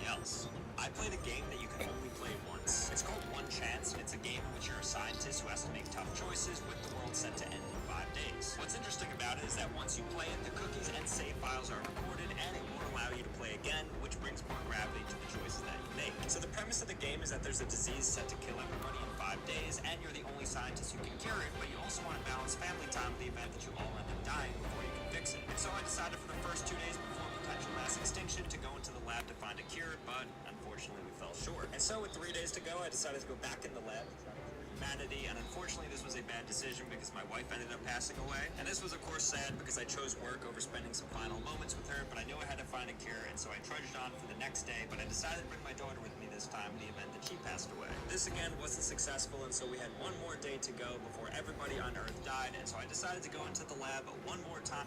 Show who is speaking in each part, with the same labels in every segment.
Speaker 1: else. I played a game that you can only play once. It's called One Chance, and it's a game in which you're a scientist who has to make tough choices with the world set to end in 5 days. What's interesting about it is that once you play it, the cookies and save files are recorded, and it won't allow you to play again, which brings more gravity to the choices that you make. So the premise of the game is that there's a disease set to kill everybody in 5 days, and you're the only scientist who can cure it, but you also want to balance family time in the event that you all end up dying before you can fix it. And so I decided for the first 2 days before potential mass extinction to go into the lab to find a cure, but unfortunately we fell short. And so with 3 days to go, I decided to go back in the lab to try to cure humanity, and unfortunately this was a bad decision because my wife ended up passing away. And this was of course sad because I chose work over spending some final moments with her, but I knew I had to find a cure, and so I trudged on for the next day, but I decided to bring my daughter with me this time in the event that she passed away. This again wasn't successful, and so we had one more day to go before everybody on Earth died, and so I decided to go into the lab one more time.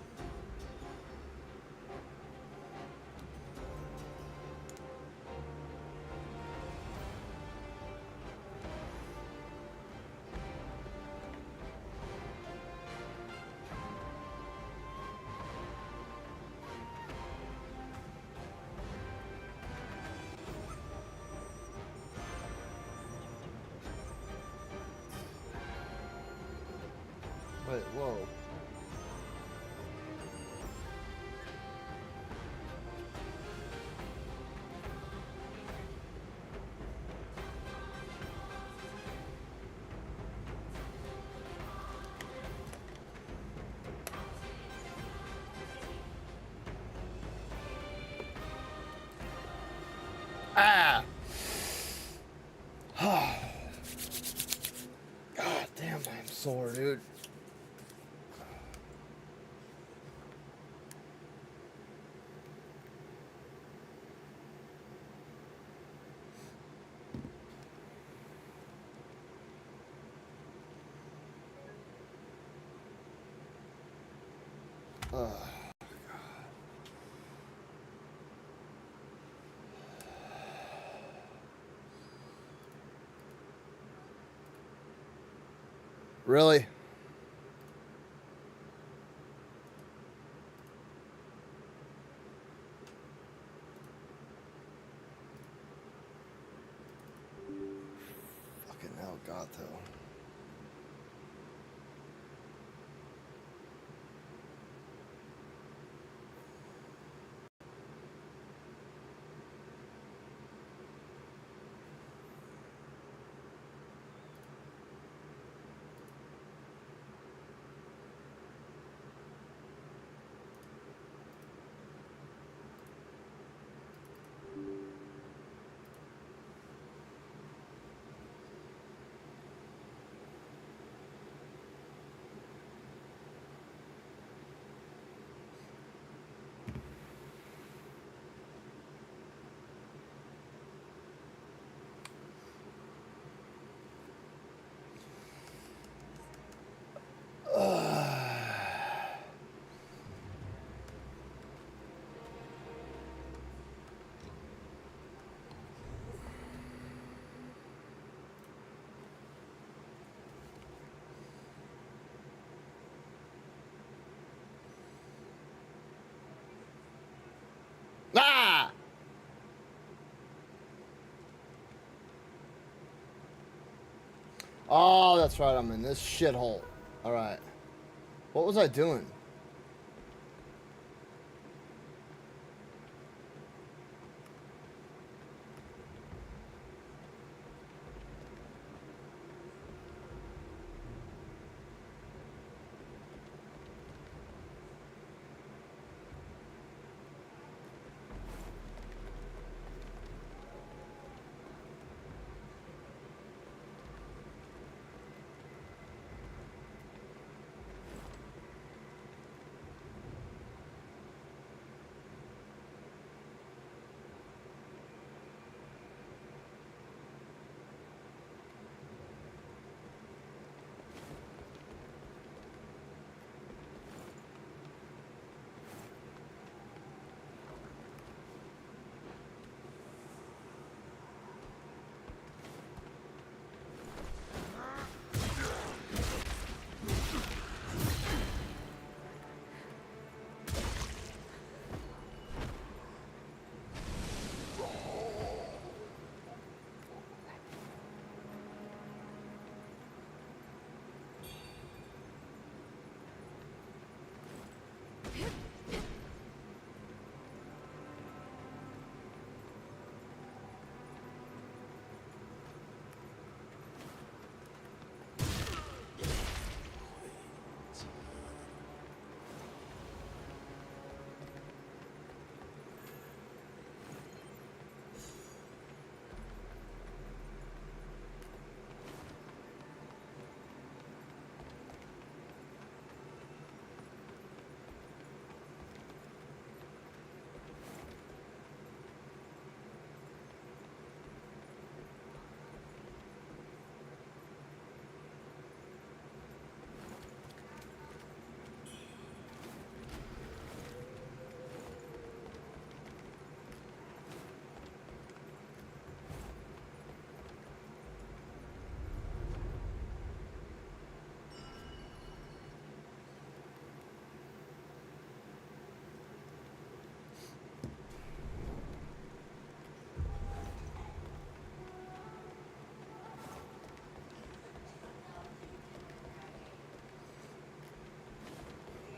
Speaker 2: Wait, whoa. Ah! God damn, I'm sore, dude. Really? Fucking hell, Gato. Ah! Oh, that's right. I'm in this shithole. All right. What was I doing?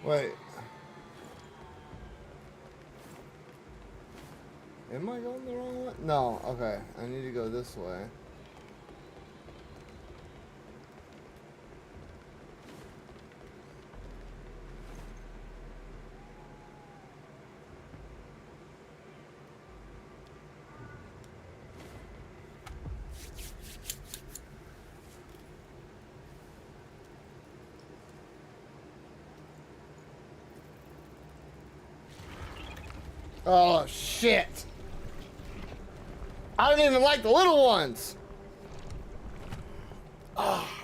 Speaker 2: Wait. Am I going the wrong way? No, okay. I need to go this way. Oh, shit. I don't even like the little ones. Ah.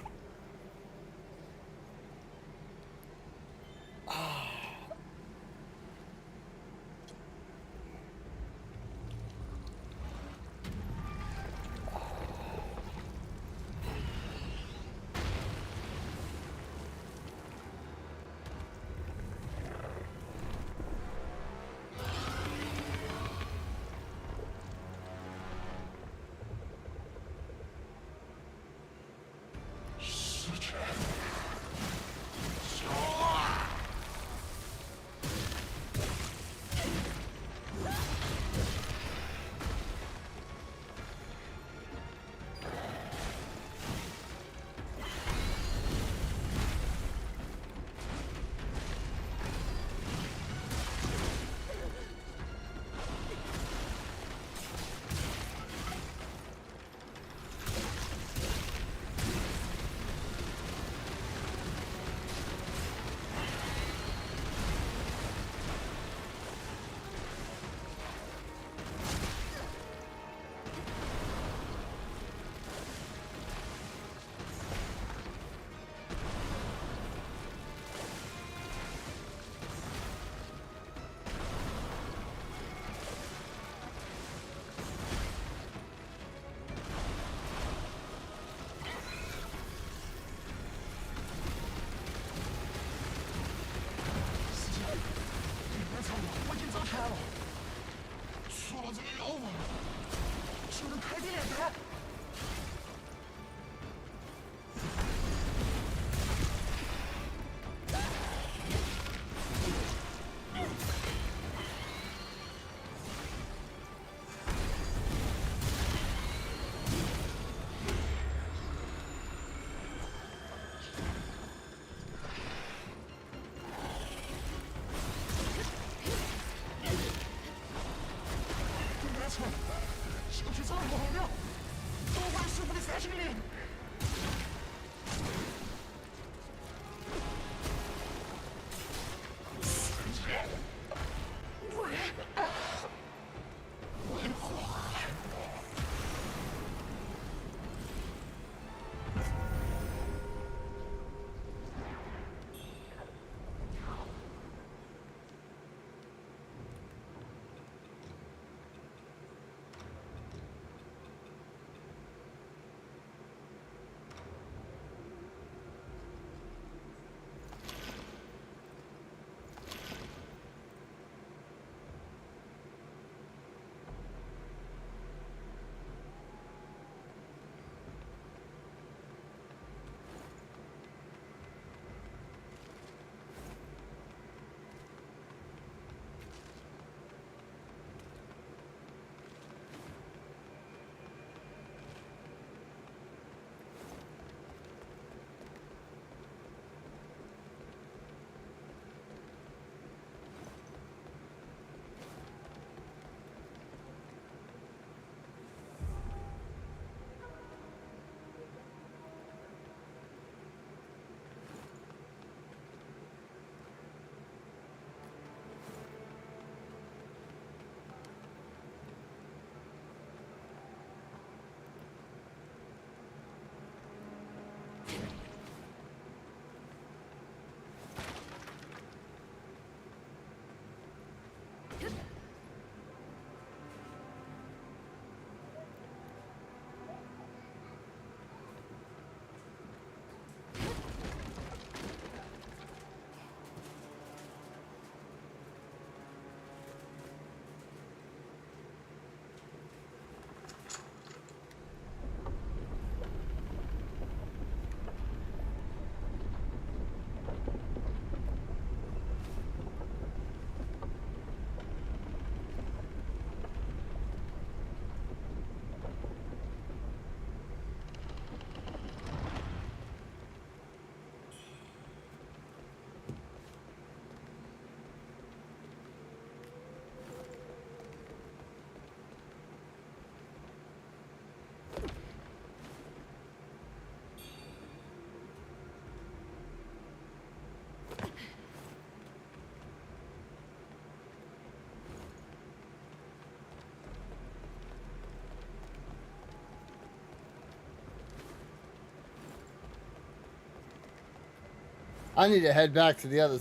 Speaker 2: I need to head back to the other.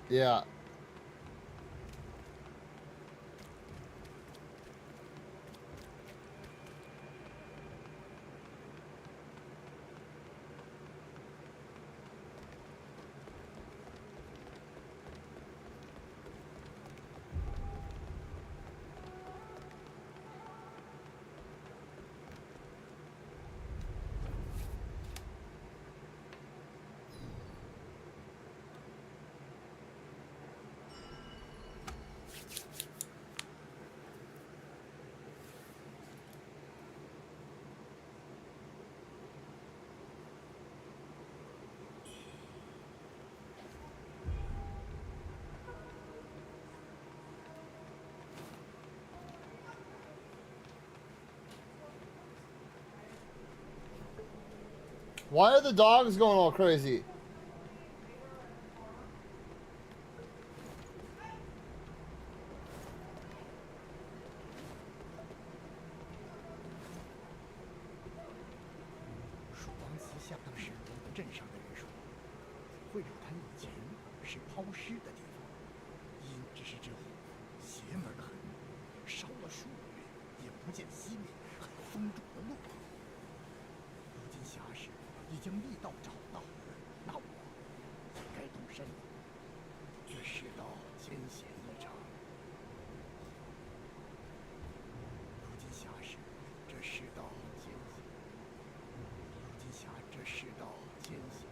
Speaker 2: Yeah. Why are the dogs going all crazy?
Speaker 3: 曙光祠下当时镇上的人说，会柳滩以前是抛尸的地方，因只是这火邪门的很，烧了数月也不见熄灭，很封住了路。如今侠士已经密道找到，那我也该动身了。这世道艰险异常。如今侠士，这世道艰险。如今侠这世道艰险。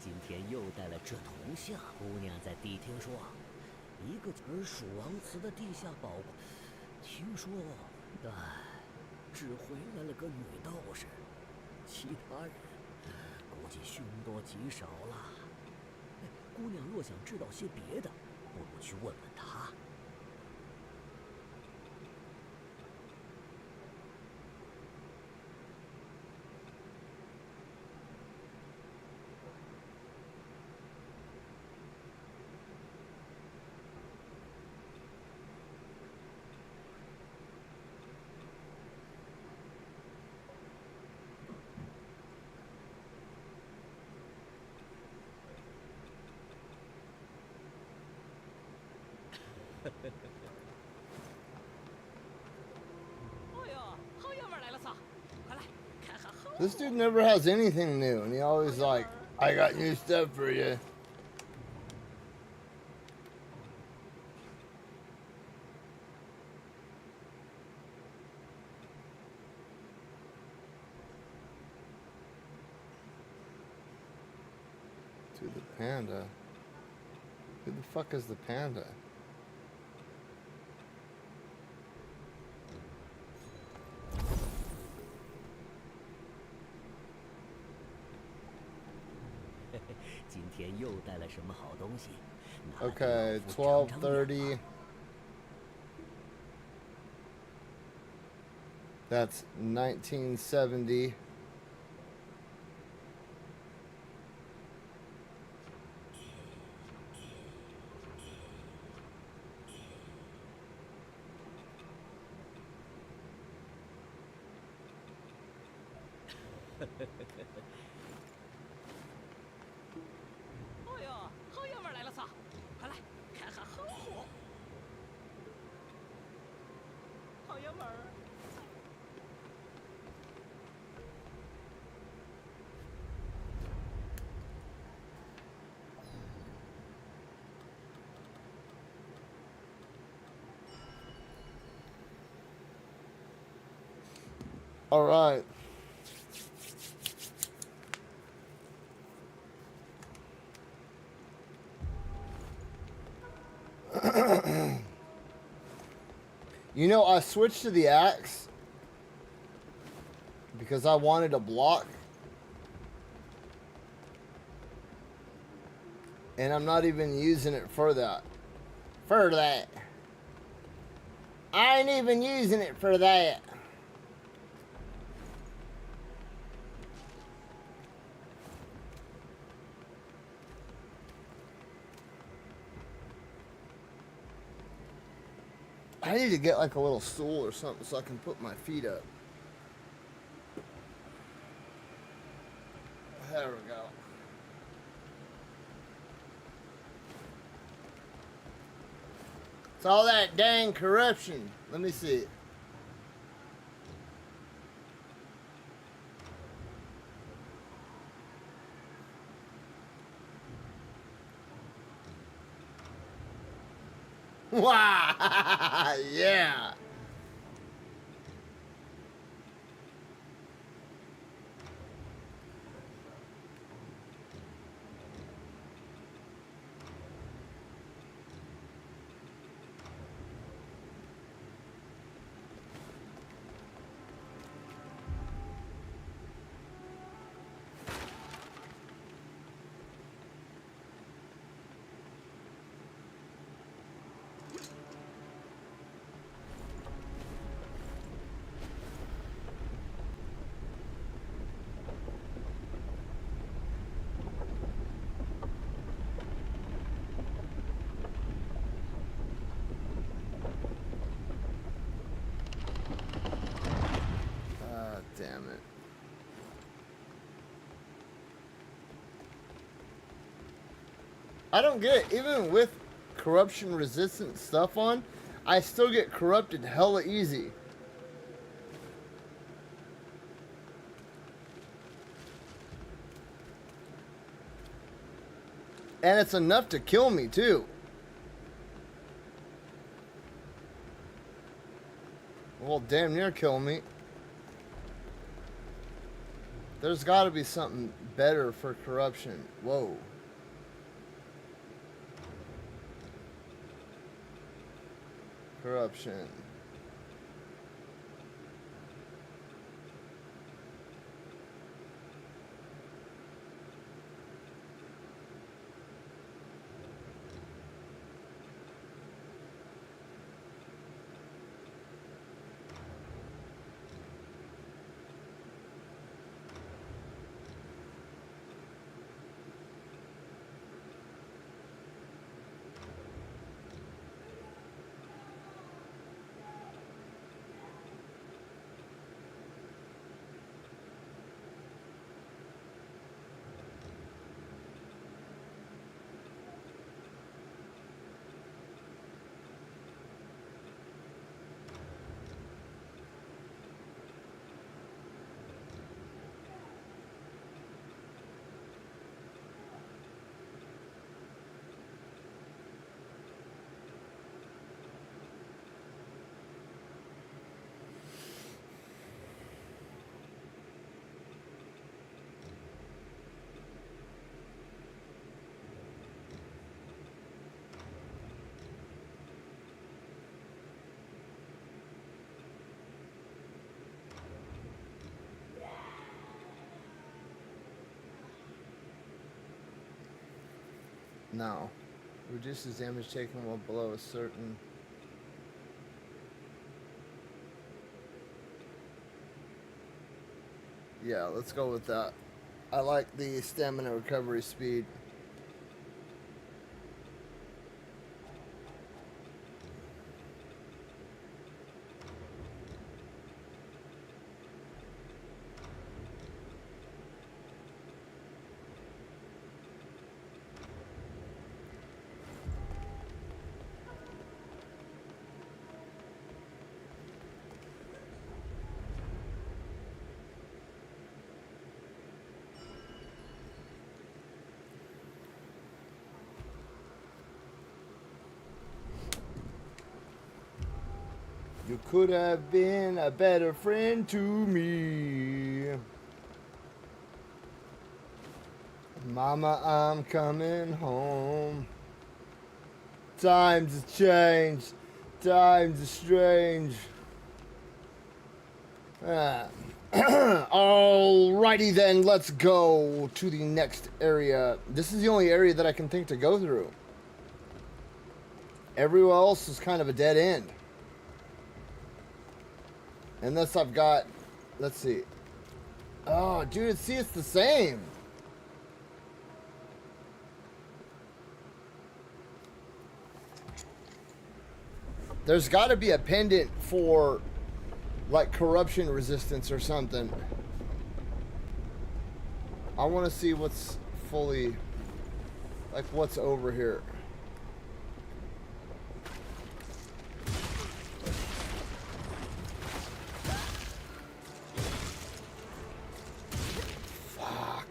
Speaker 4: 今天又带了这铜像。姑娘在谛听说，一个而蜀王祠的地下宝库，听说，但只回来了个女道士，其他人估计凶多吉少了。姑娘若想知道些别的，不如去问问他。
Speaker 2: This dude never has anything new, and he always like, I got new stuff for you. To the panda. Who the fuck is the panda? Okay, 12:30. That's 1970.
Speaker 4: 哎呦，好爷们儿来了仨，快来看看好货。好爷们儿。
Speaker 2: All right. You know, I switched to the axe because I wanted a block. And I'm not even using it for that. For that. I ain't even using it for that. I need to get like a little stool or something so I can put my feet up. There we go. It's all that dang corruption. Let me see. Wow. Yeah. Damn it. I don't get it. Even with corruption resistant stuff on, I still get corrupted hella easy. And it's enough to kill me too. Well, damn near kill me. There's got to be something better for corruption. Whoa. Corruption. No. Reduces damage taken while below a certain... Yeah, let's go with that. I like the stamina recovery speed. You could have been a better friend to me. Mama, I'm coming home. Times have changed. Times are strange. Alrighty then, let's go to the next area. This is the only area that I can think to go through. Everywhere else is kind of a dead end. Unless I've got, let's see. Oh, dude, see, it's the same. There's got to be a pendant for, like, corruption resistance or something. I want to see what's fully, like, what's over here. Fuck.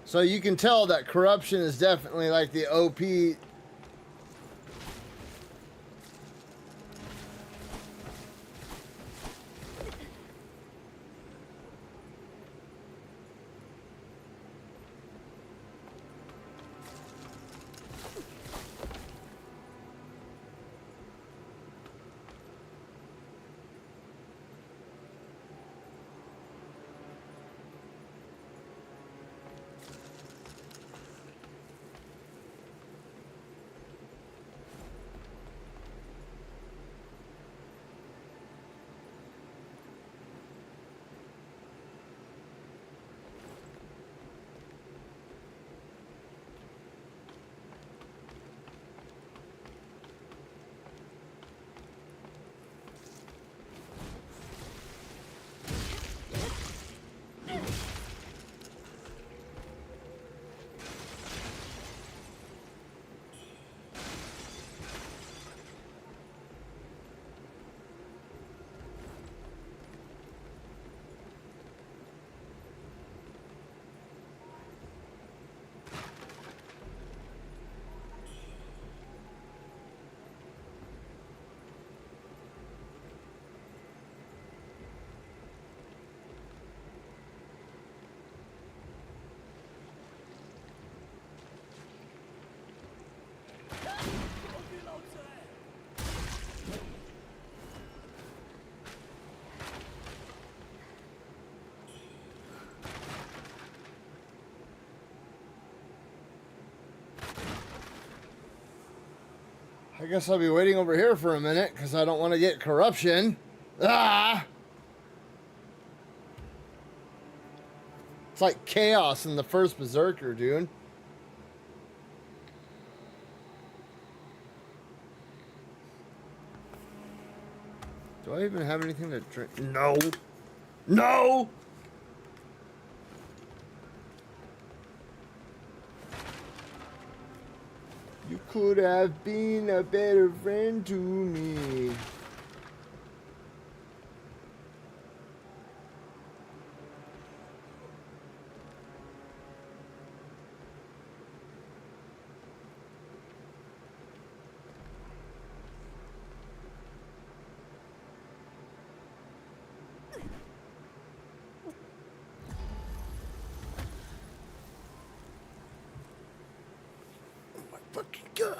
Speaker 2: So you can tell that corruption is definitely like the OP. I guess I'll be waiting over here for a minute because I don't want to get corruption. Ah! It's like chaos in the first Berserker, dude. Do I even have anything to drink? No. No! You could have been a better friend to me. Fucking God.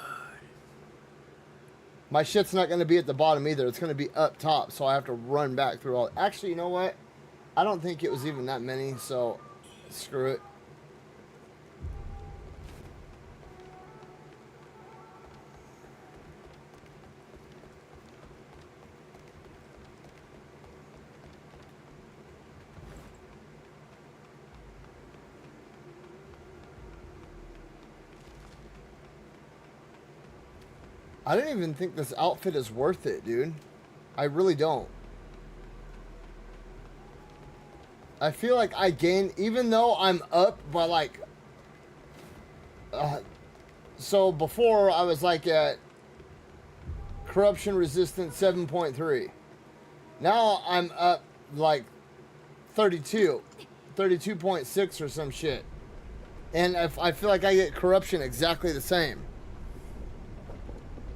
Speaker 2: My shit's not going to be at the bottom either. It's going to be up top, so I have to run back through all. Actually, you know what? I don't think it was even that many, so screw it. I don't even think this outfit is worth it, dude. I really don't. I feel like I gain, even though I'm up by like... so before I was like at corruption resistant 7.3. Now I'm up like 32.6 or some shit. And I feel like I get corruption exactly the same.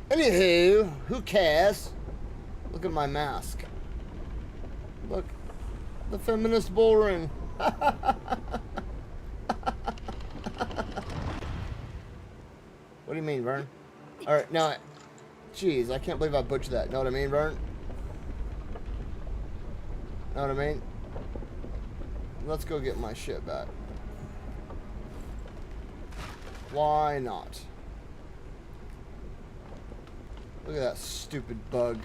Speaker 2: Anywho, who cares? Look at my mask. Look, the feminist bullring. What do you mean, Vern? All right, now, jeez, I can't believe I butchered that. Know what I mean, Vern? Know what I mean? Let's go get my shit back. Why not? Look at that stupid bug.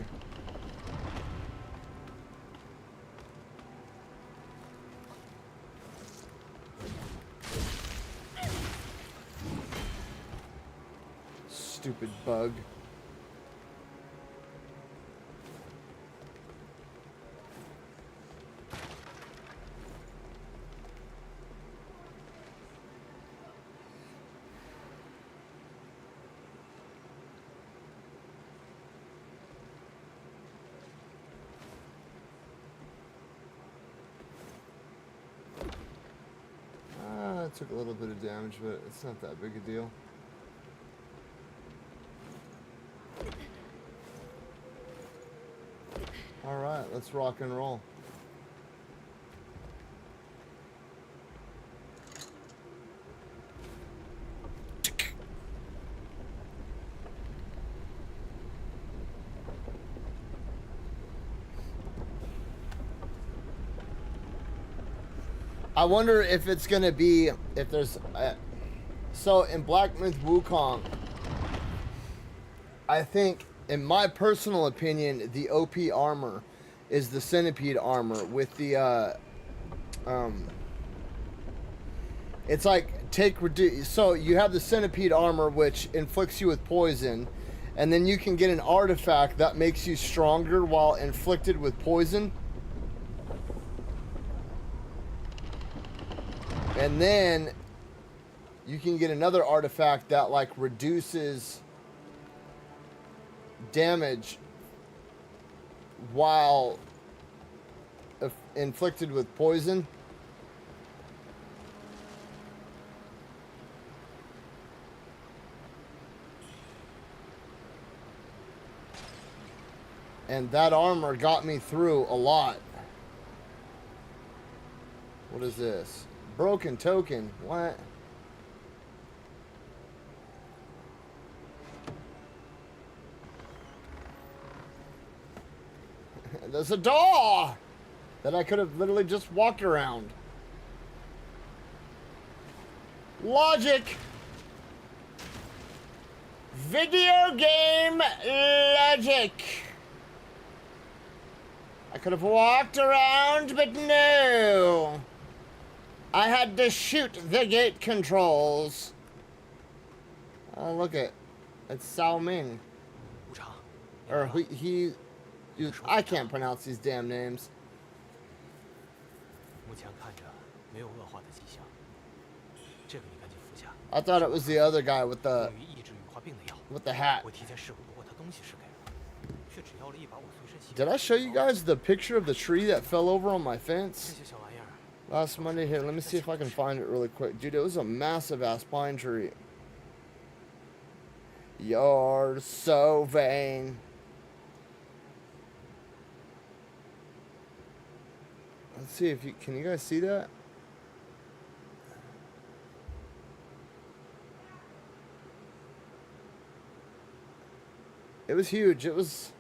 Speaker 2: Stupid bug. Took a little bit of damage, but it's not that big a deal. All right, let's rock and roll. I wonder if it's gonna be, if there's so in Black Myth Wukong, I think, in my personal opinion, the OP armor is the centipede armor with the it's like so you have the centipede armor, which inflicts you with poison, and then you can get an artifact that makes you stronger while inflicted with poison. And then you can get another artifact that like reduces damage while inflicted with poison. And that armor got me through a lot. What is this? Broken token. What? There's a door that I could have literally just walked around. Logic. Video game logic. I could have walked around, but no. I had to shoot the gate controls. Oh, look at it's Sao Ming.
Speaker 5: 无常，你
Speaker 2: Or
Speaker 5: 来了
Speaker 2: I can't pronounce these damn names.
Speaker 5: 目前看着没有恶化的迹象，这个你赶紧服下。
Speaker 2: I thought it was the other guy with
Speaker 5: 用于抑制羽化病的药。
Speaker 2: the hat.
Speaker 5: 我提前试过他东西是给了，却只要了一把我随身携带
Speaker 2: Did I show you guys the picture of the tree that fell over on my
Speaker 5: 这
Speaker 2: fence
Speaker 5: 些小玩意儿，
Speaker 2: last Monday? Here, let me see if I can find it really quick. Dude, it was a massive ass pine tree. You're so vain. Let's see if can you guys see that? It was huge. It was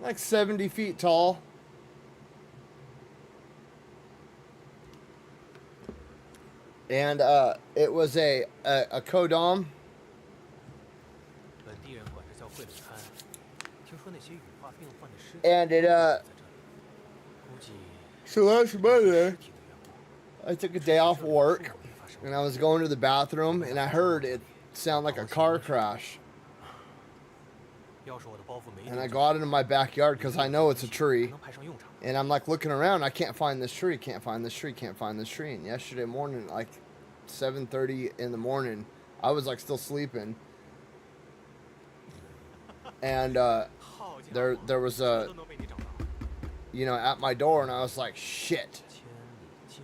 Speaker 2: like 70 feet tall. And it was a kodam.
Speaker 5: 本地人管这叫贵冷滩。听说那些羽化病患的尸体
Speaker 2: And it
Speaker 5: 在这里，估计
Speaker 2: so last
Speaker 5: 尸
Speaker 2: Monday
Speaker 5: 体的缘故。
Speaker 2: I took a day off work and I was going to the bathroom and I heard it sound like a car crash.
Speaker 5: 要是我的包袱没
Speaker 2: And I
Speaker 5: 丢
Speaker 2: go out into my backyard because I know it's a
Speaker 5: 就
Speaker 2: tree.
Speaker 5: 能派上用场。
Speaker 2: And I'm like looking around. I can't find this tree. Can't find this tree. Can't find this tree. And yesterday morning, like 7:30 in the morning, I was like still sleeping. And
Speaker 5: 好家伙，
Speaker 2: there was
Speaker 5: 这
Speaker 2: a
Speaker 5: 都能被你找到。
Speaker 2: at my door, and I was like, shit.
Speaker 5: 千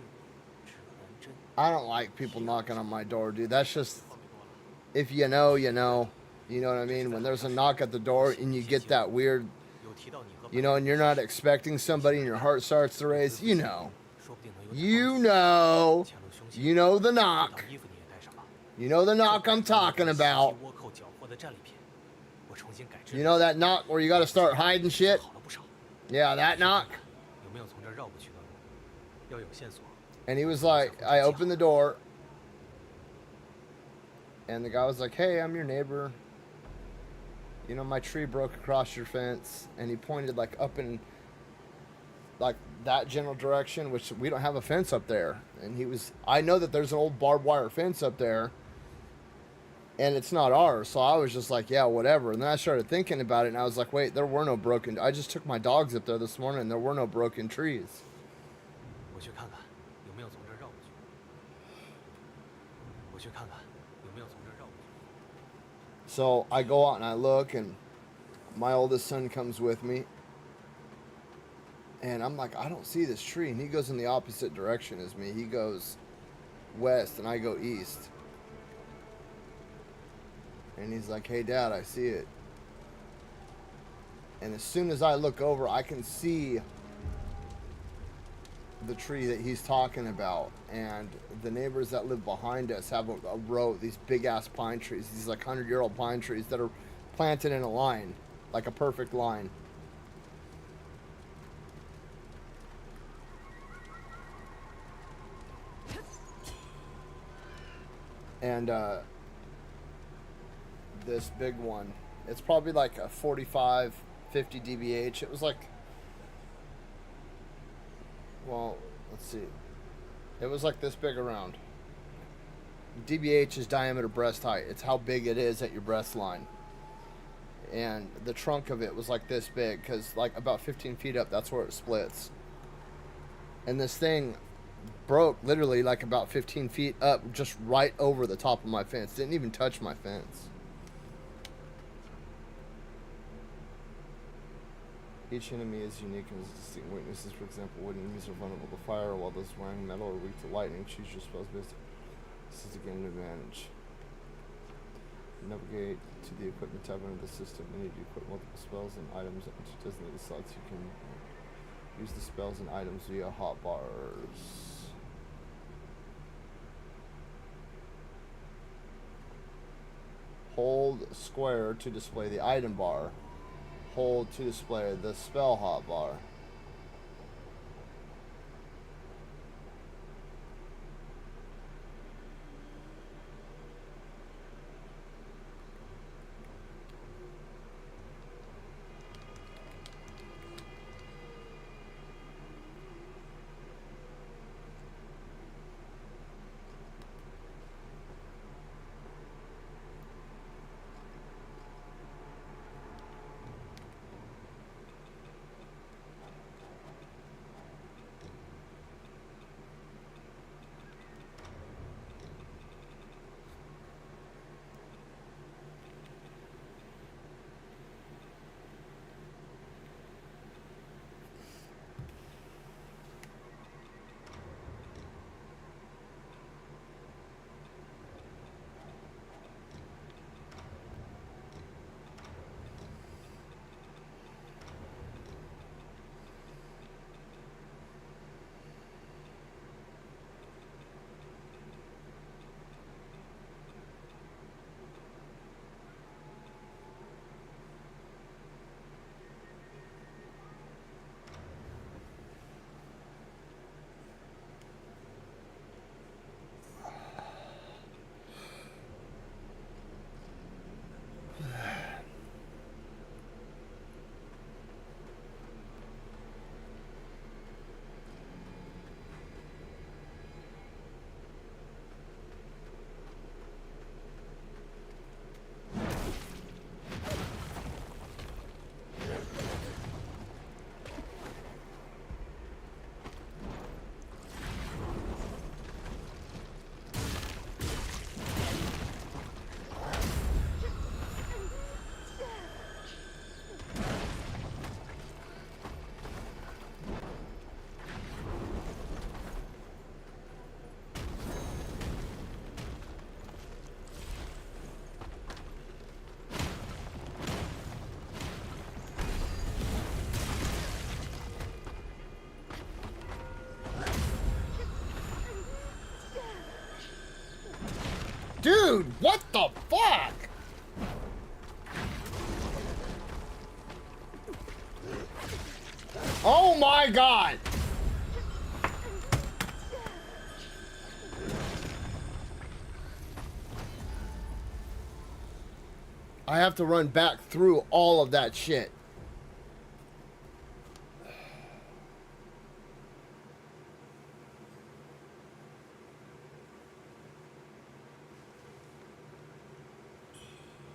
Speaker 5: 里镜，指南针，
Speaker 2: I don't like people knocking on my door, dude. That's just
Speaker 5: 方便多了。
Speaker 2: if you know, you know. You know what I mean? When there's a knock at the door and you get that weird,
Speaker 5: 有提到你和
Speaker 2: you know, and you're not expecting somebody and your heart starts to race, you know.
Speaker 5: 说不定能有点
Speaker 2: You
Speaker 5: 帮助
Speaker 2: know.
Speaker 5: 潜入凶险
Speaker 2: You know the
Speaker 5: 这
Speaker 2: knock.
Speaker 5: 套衣服你也带上吧。
Speaker 2: You know the knock I'm talking about.
Speaker 5: 倭寇缴获的战利品，我重新改制。
Speaker 2: You know that knock where you got to start hiding shit?
Speaker 5: 好了不少。
Speaker 2: Yeah, that knock.
Speaker 5: 有没有从这儿绕过去的路？要有线索。
Speaker 2: And he was like, I opened the door. And the guy was like, hey, I'm your neighbor. You know, my tree broke across your fence. And he pointed like up in like that general direction, which we don't have a fence up there. And he was, I know that there's an old barbed wire fence up there. And it's not ours. So I was just like, yeah, whatever. And then I started thinking about it. And I was like, wait, there were no broken. I just took my dogs up there this morning. And there were no broken trees.
Speaker 5: 我去看看有没有从这儿绕过去。我去看看有没有从这儿绕过去。
Speaker 2: So I go out and I look, and my oldest son comes with me. And I'm like, I don't see this tree. And he goes in the opposite direction as me. He goes west, and I go east. And he's like, hey, Dad, I see it. And as soon as I look over, I can see the tree that he's talking about. And the neighbors that live behind us have a row of these big ass pine trees, these like 100-year-old pine trees that are planted in a line, like a perfect line. And this big one, it's probably like a 45, 50 dBH. It was like, well, let's see. It was like this big around. DBH is diameter breast height. It's how big it is at your breast line. And the trunk of it was like this big, because like about 15 feet up, that's where it splits. And this thing broke literally like about 15 feet up, just right over the top of my fence. Didn't even touch my fence. Each enemy is unique and has distinct weaknesses. For example, wood enemies are vulnerable to fire, while those wearing metal are weak to lightning. Choose your spells based. This is a game advantage. Navigate to the equipment tab under the system. You need to equip multiple spells and items into designated slots. You can use the spells and items via hotbars. Hold square to display the item bar. Hold to display the spell hotbar. Dude, what the fuck? Oh my god! I have to run back through all of that shit.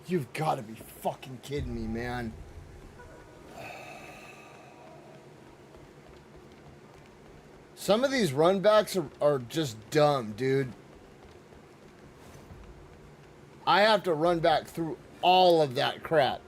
Speaker 2: You've got to be fucking kidding me, man. Some of these runbacks are just dumb, dude. I have to run back through all of that crap.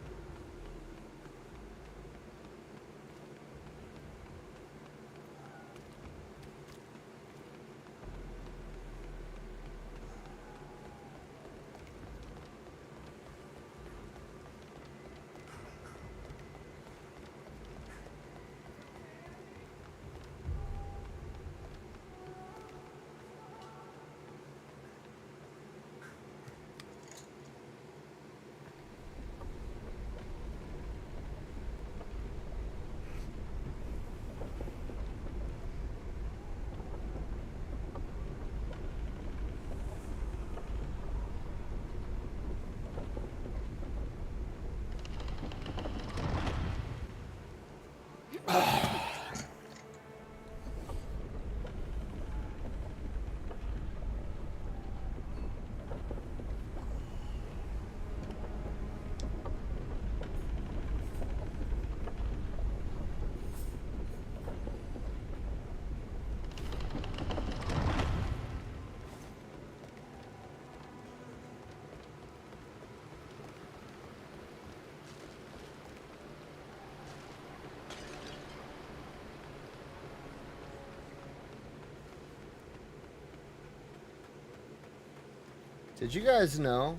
Speaker 2: Did you guys know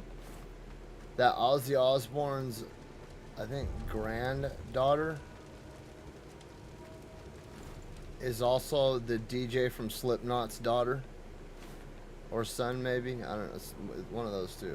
Speaker 2: that Ozzy Osbourne's, I think, granddaughter is also the DJ from Slipknot's daughter? Or son, maybe? I don't know. It's one of those two.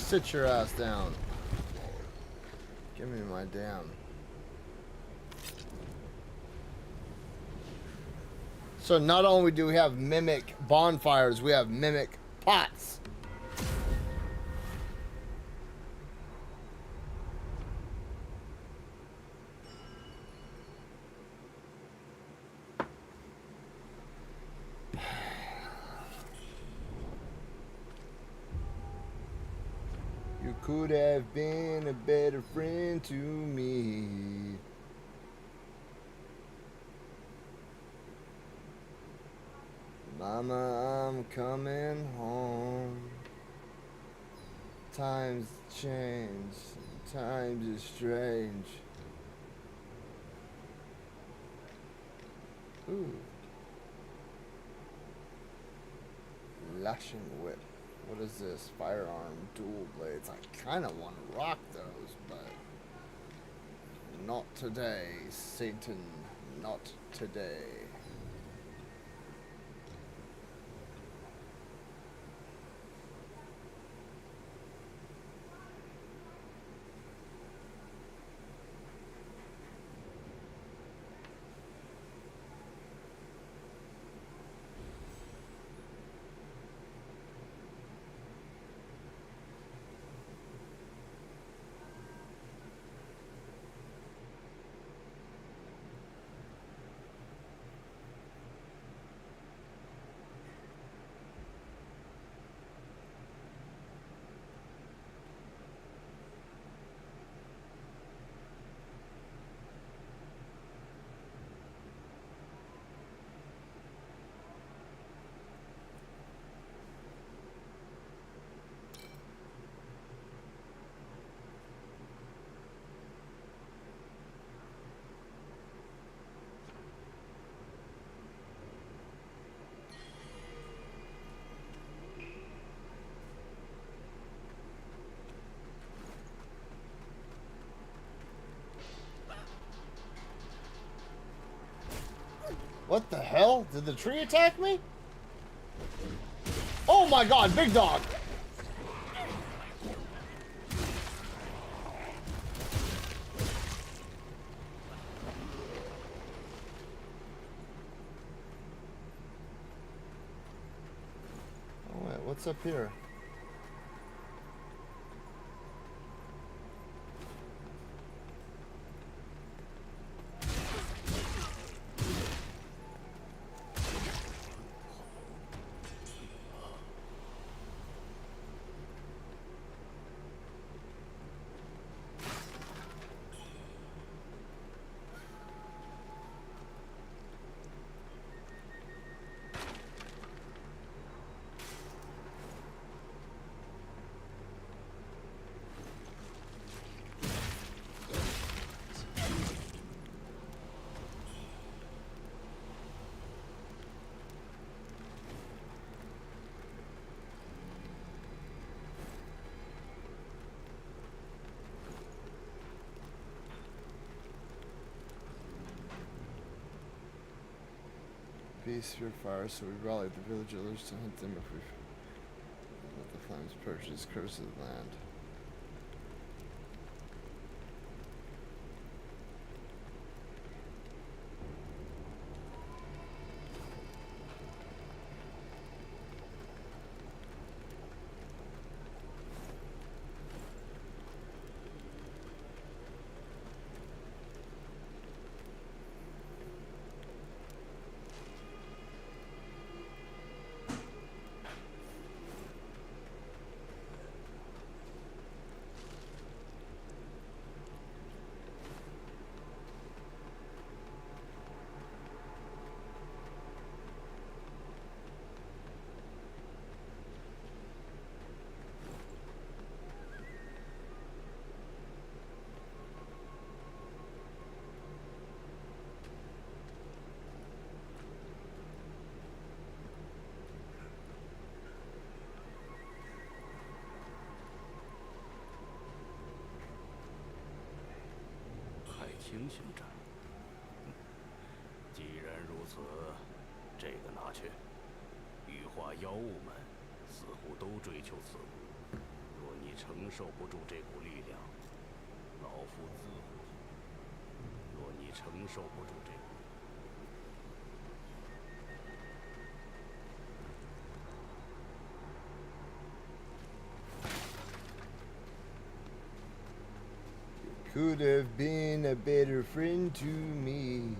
Speaker 2: Sit your ass down. Give me my damn. So not only do we have mimic bonfires, we have mimic pots. You could have been a better friend to me. Mama, I'm coming home. Times change. Times is strange. Ooh. Lashing whip. What is this? Firearm, dual blades. I kind of want to rock those, but not today, Satan. Not today. What the hell? Did the tree attack me? Oh my god, big dog! Oh wait, what's up here? Beast fear fire, so we rallied the villagers to hunt them if we let the flames purge this curse of the land.
Speaker 6: 星星战。既然如此，这个拿去。羽化妖物们似乎都追求此物。若你承受不住这股力量，老夫自会。若你承受不住这股。
Speaker 2: Could have been a better friend to me.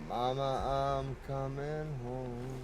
Speaker 2: Mama, I'm coming home.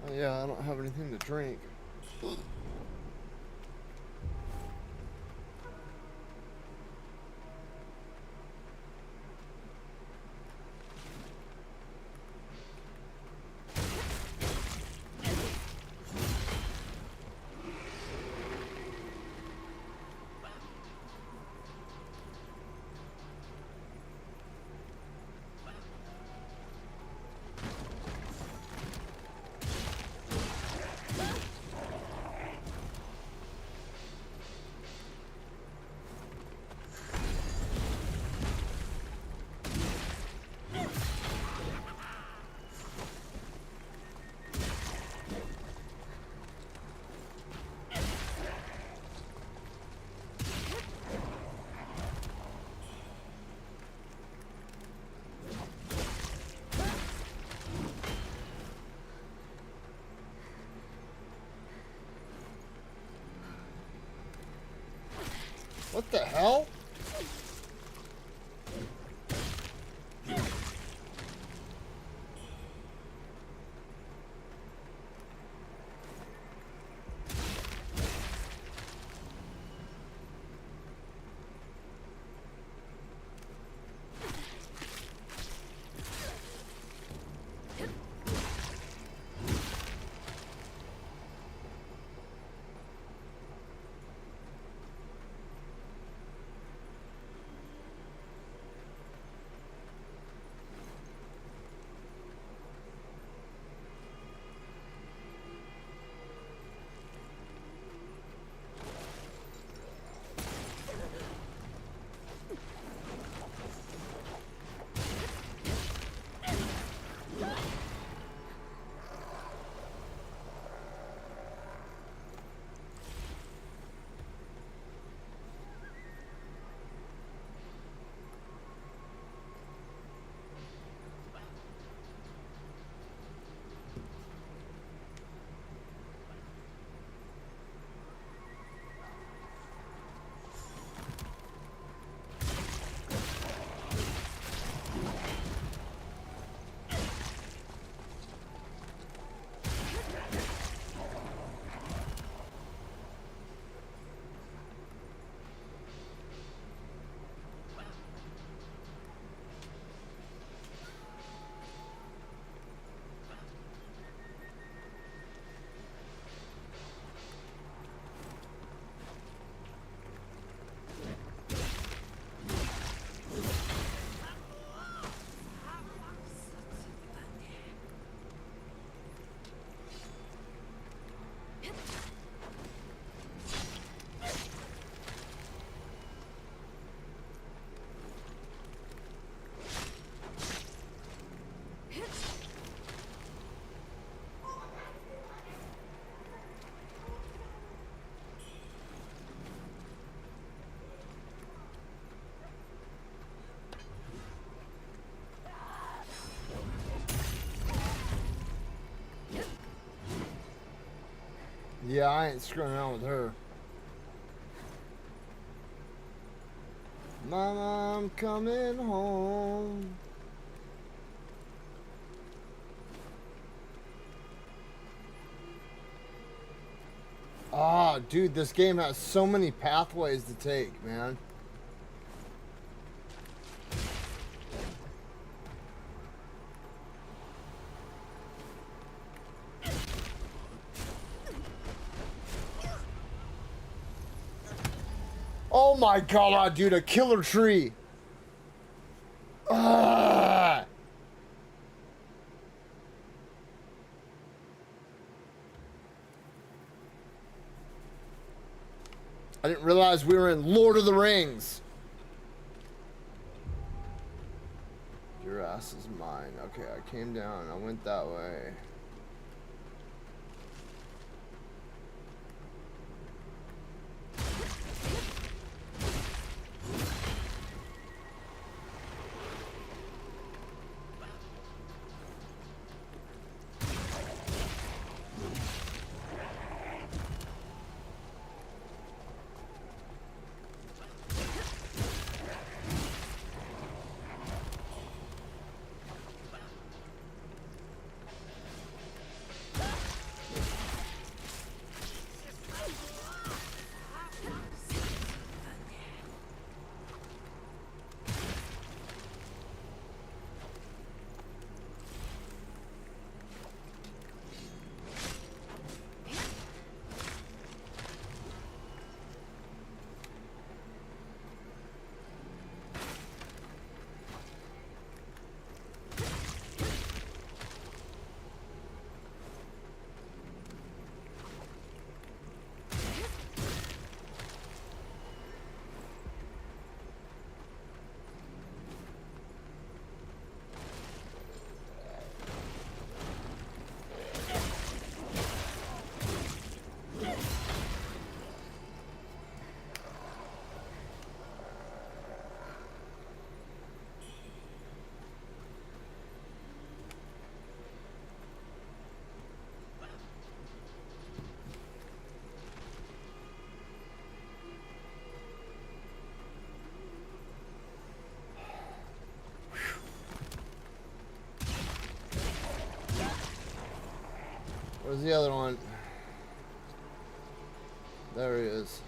Speaker 2: Oh yeah, I don't have anything to drink. hell? Yeah, I ain't screwing around with her. Mama, I'm coming home. Ah, dude, this game has so many pathways to take, man. Oh my god, dude, a killer tree. Ah. I didn't realize we were in Lord of the Rings. Your ass is mine. Okay, I came down. I went that way. Where's the other one? There he is.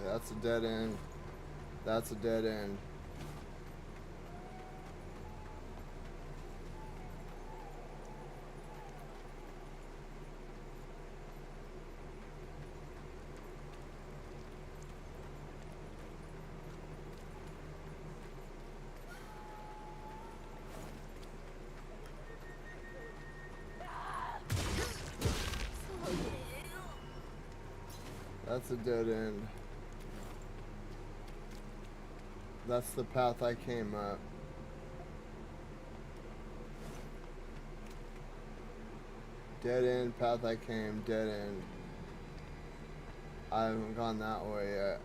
Speaker 2: That's a dead end. That's a dead end. That's a dead end. That's the path I came up. Dead end, path I came, dead end. I haven't gone that way yet.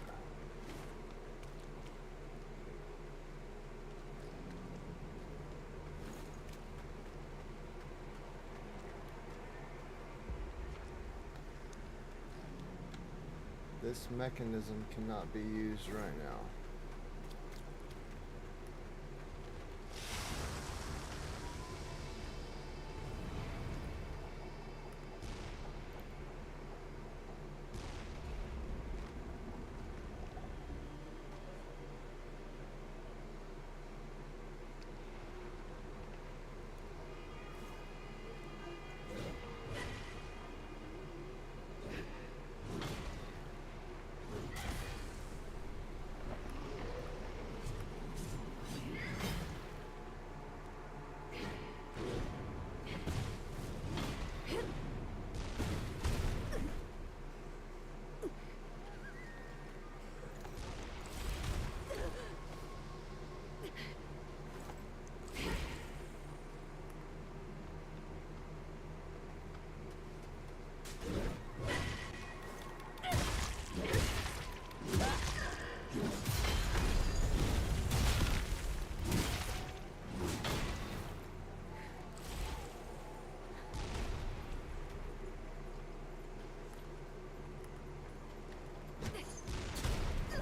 Speaker 2: This mechanism cannot be used right now.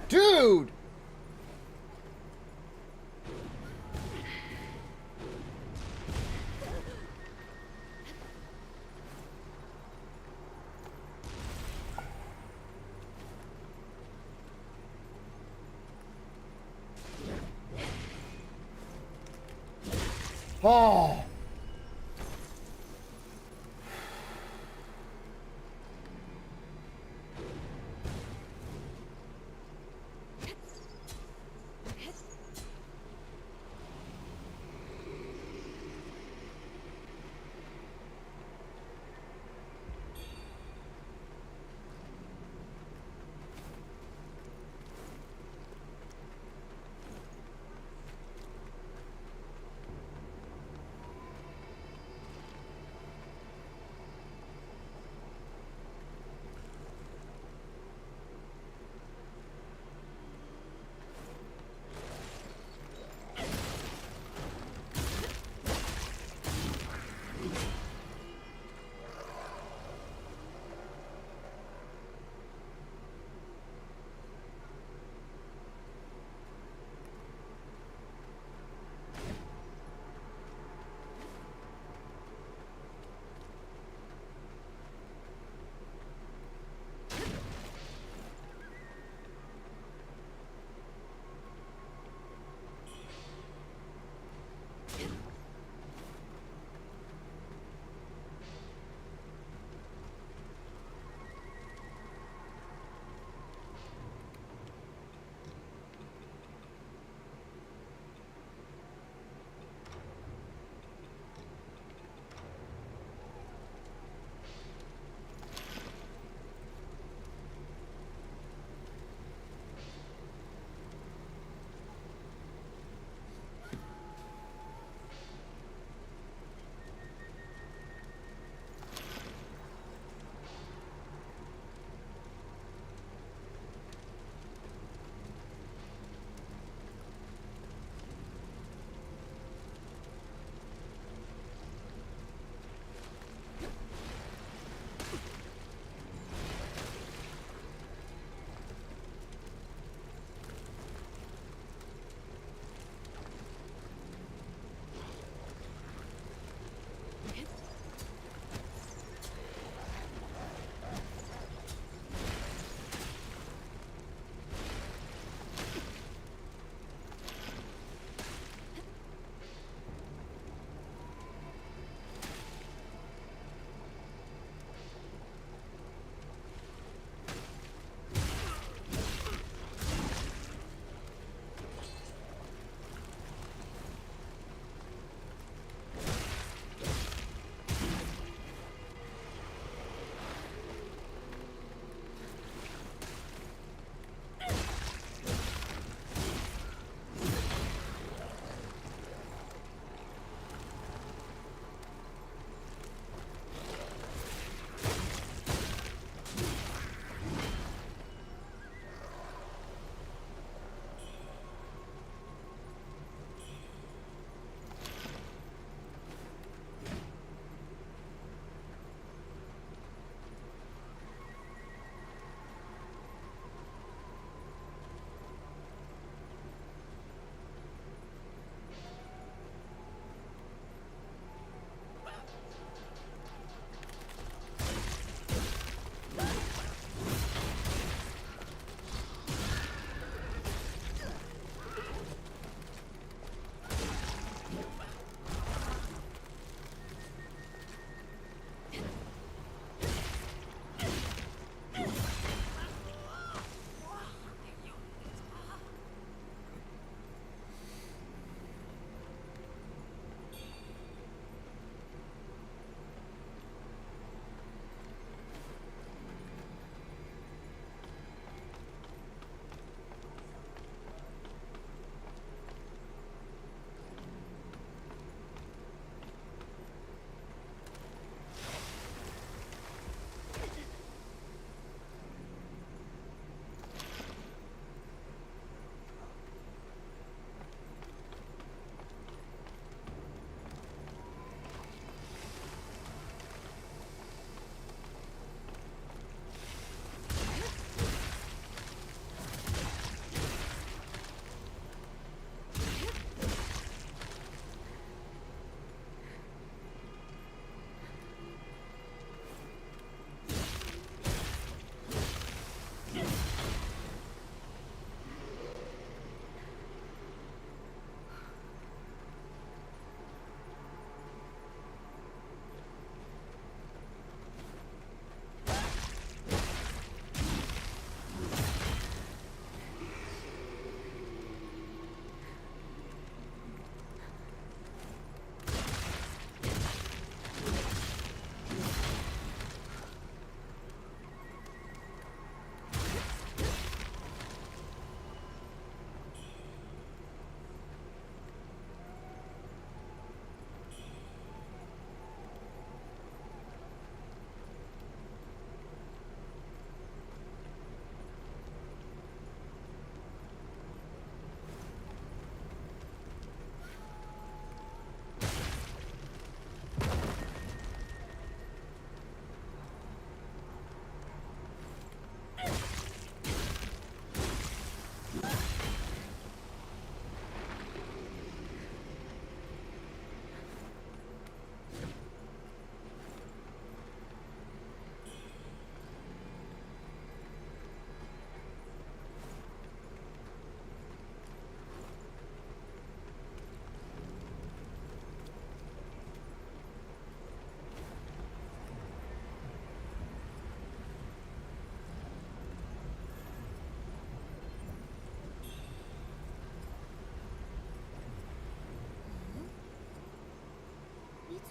Speaker 2: Dude! Oh.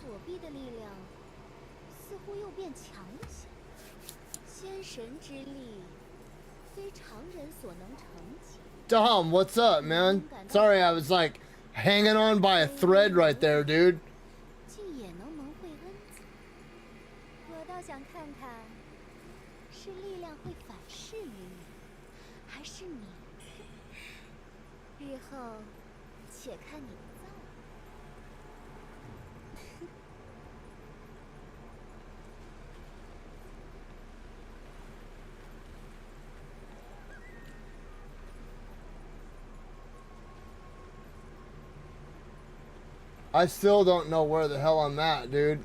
Speaker 7: 躲避的力量似乎又变强了些。仙神之力，非常人所能成及。
Speaker 2: Dom, what's up, man? Sorry, I was like hanging on by a thread right there, dude.
Speaker 7: 竟也能蒙会恩泽，我倒想看看，是力量会反噬于你，还是你？日后，且看你的造化。
Speaker 2: I still don't know where the hell I'm at, dude.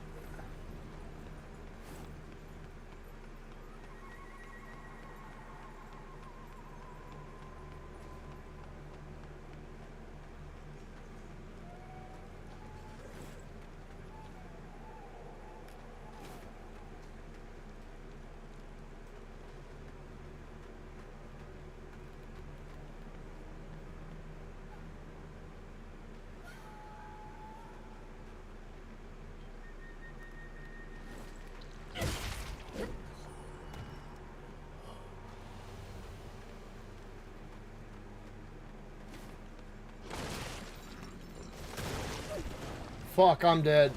Speaker 2: Fuck, I'm dead.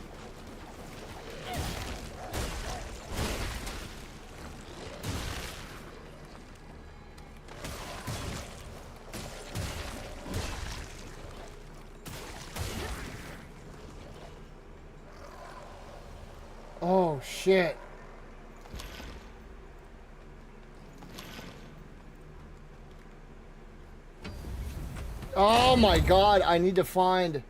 Speaker 2: Oh, shit. Oh my god, I need to find...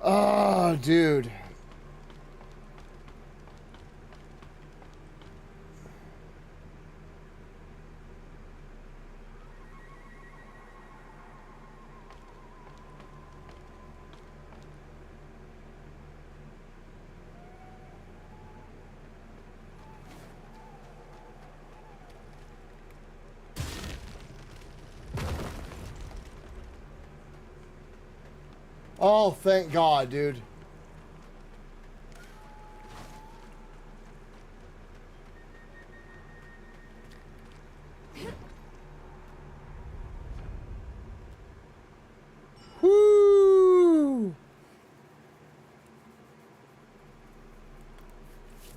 Speaker 2: Oh, dude. Oh, thank God, dude. Whoo!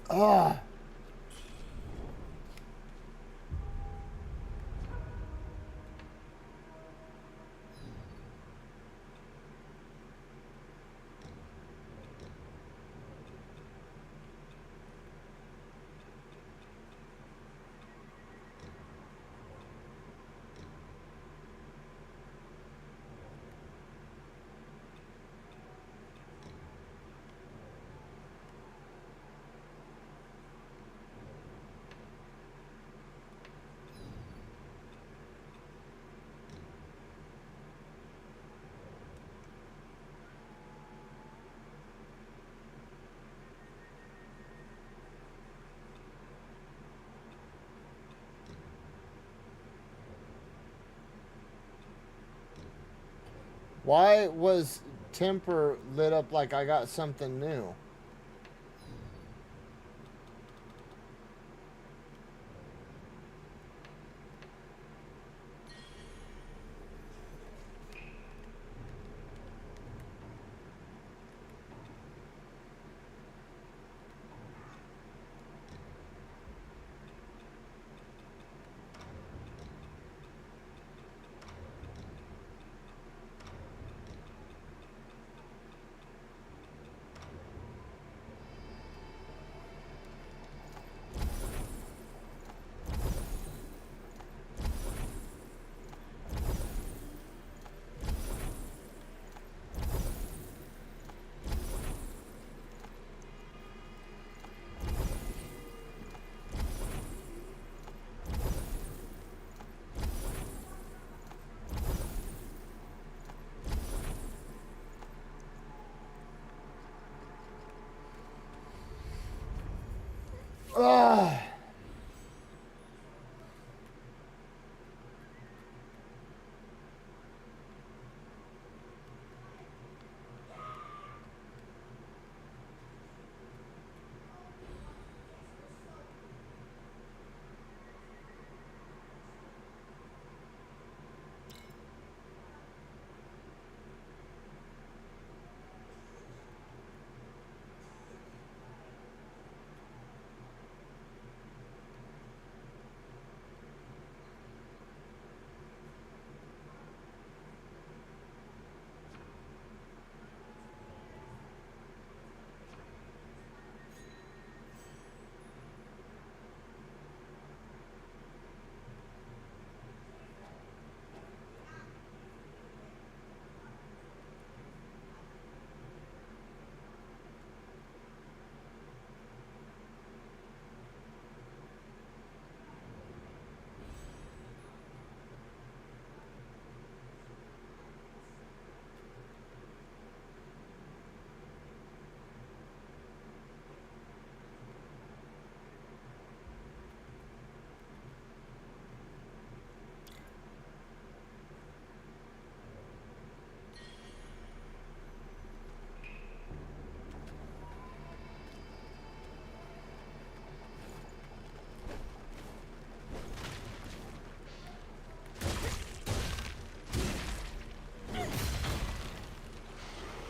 Speaker 2: Ah. Why was temper lit up like I got something new?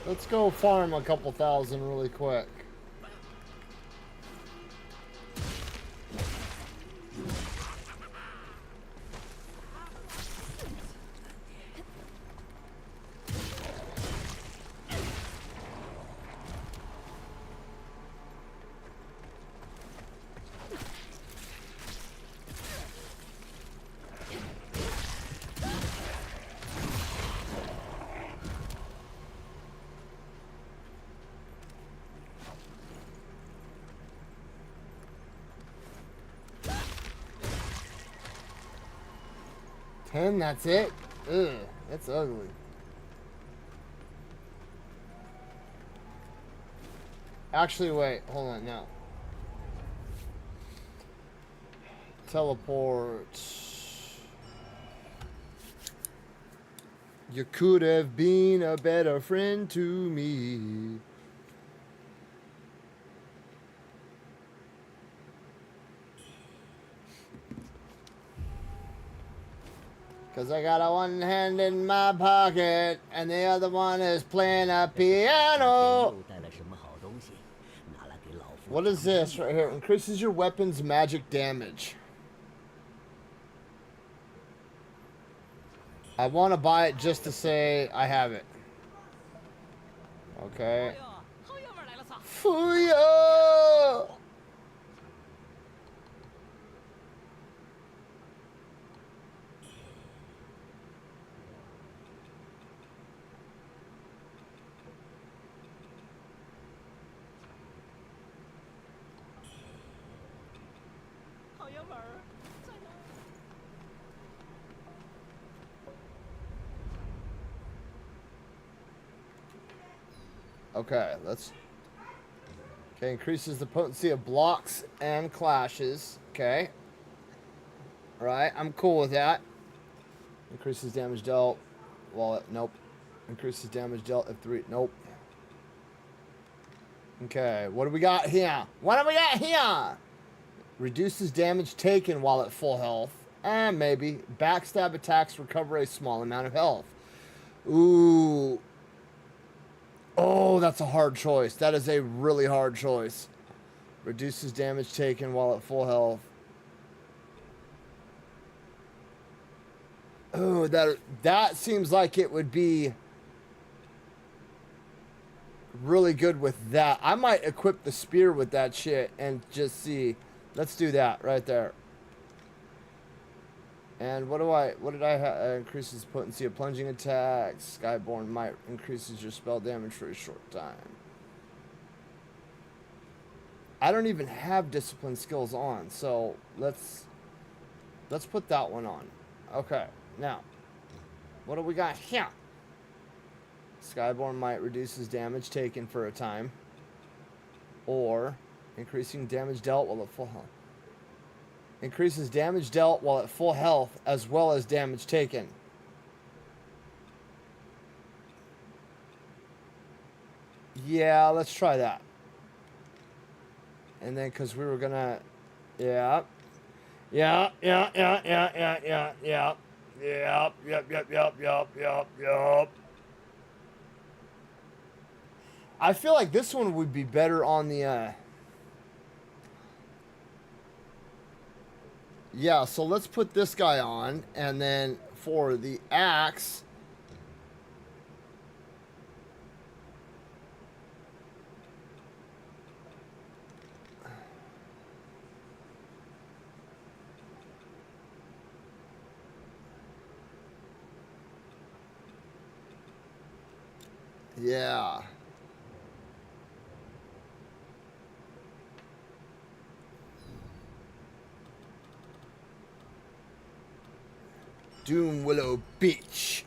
Speaker 2: Let's go farm a couple thousand really quick. That's it? Ugh, that's ugly. Actually, wait, hold on now. Teleport. You could have been a better friend to me. Cause I got a one hand in my pocket and the other one is playing a piano. What is this right here? Increases your weapon's magic damage. I want to buy it just to say I have it. Okay. Fuyo! Okay, let's... Okay, increases the potency of blocks and clashes. Okay. Alright, I'm cool with that. Increases damage dealt. Wallet, nope. Increases damage dealt if 3, nope. Okay, what do we got here? What do we got here? Reduces damage taken while at full health. And maybe. Backstab attacks recover a small amount of health. Ooh. Oh, that's a hard choice. That is a really hard choice. Reduces damage taken while at full health. Oh, that seems like it would be really good with that. I might equip the spear with that shit and just see. Let's do that right there. And what did I have? Increases potency of plunging attacks. Skyborn Might increases your spell damage for a short time. I don't even have discipline skills on, so let's put that one on. Okay, now, what do we got here? Skyborn Might reduces damage taken for a time. Or increasing damage dealt while at full health. Increases damage dealt while at full health as well as damage taken. Yeah, let's try that. And then because we were gonna... Yeah. Yep. I feel like this one would be better on the... Yeah, so let's put this guy on, and then for the axe... Yeah. Doom Willow Beach.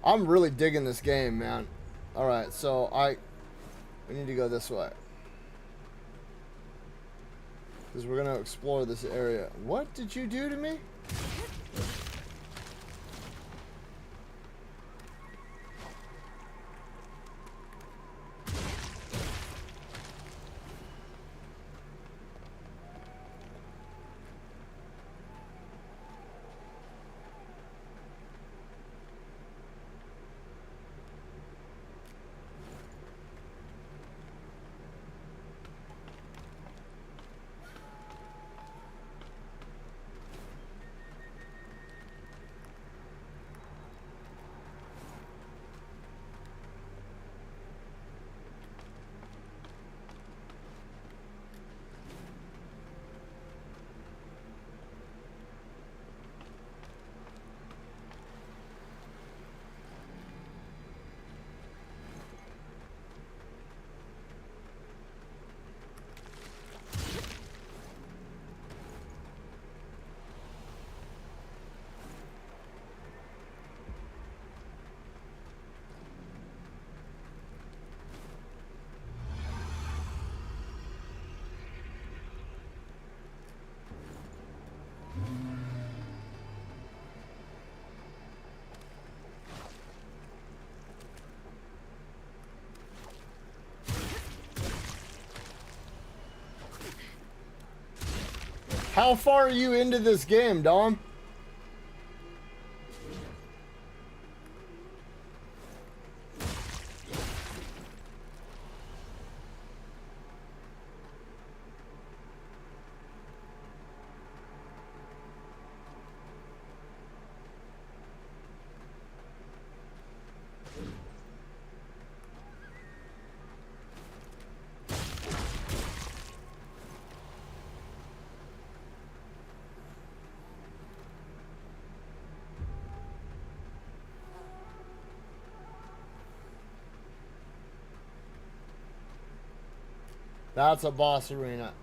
Speaker 2: I'm really digging this game, man. Alright, so we need to go this way. Because we're going to explore this area. What did you do to me? How far are you into this game, Dom? That's a boss arena.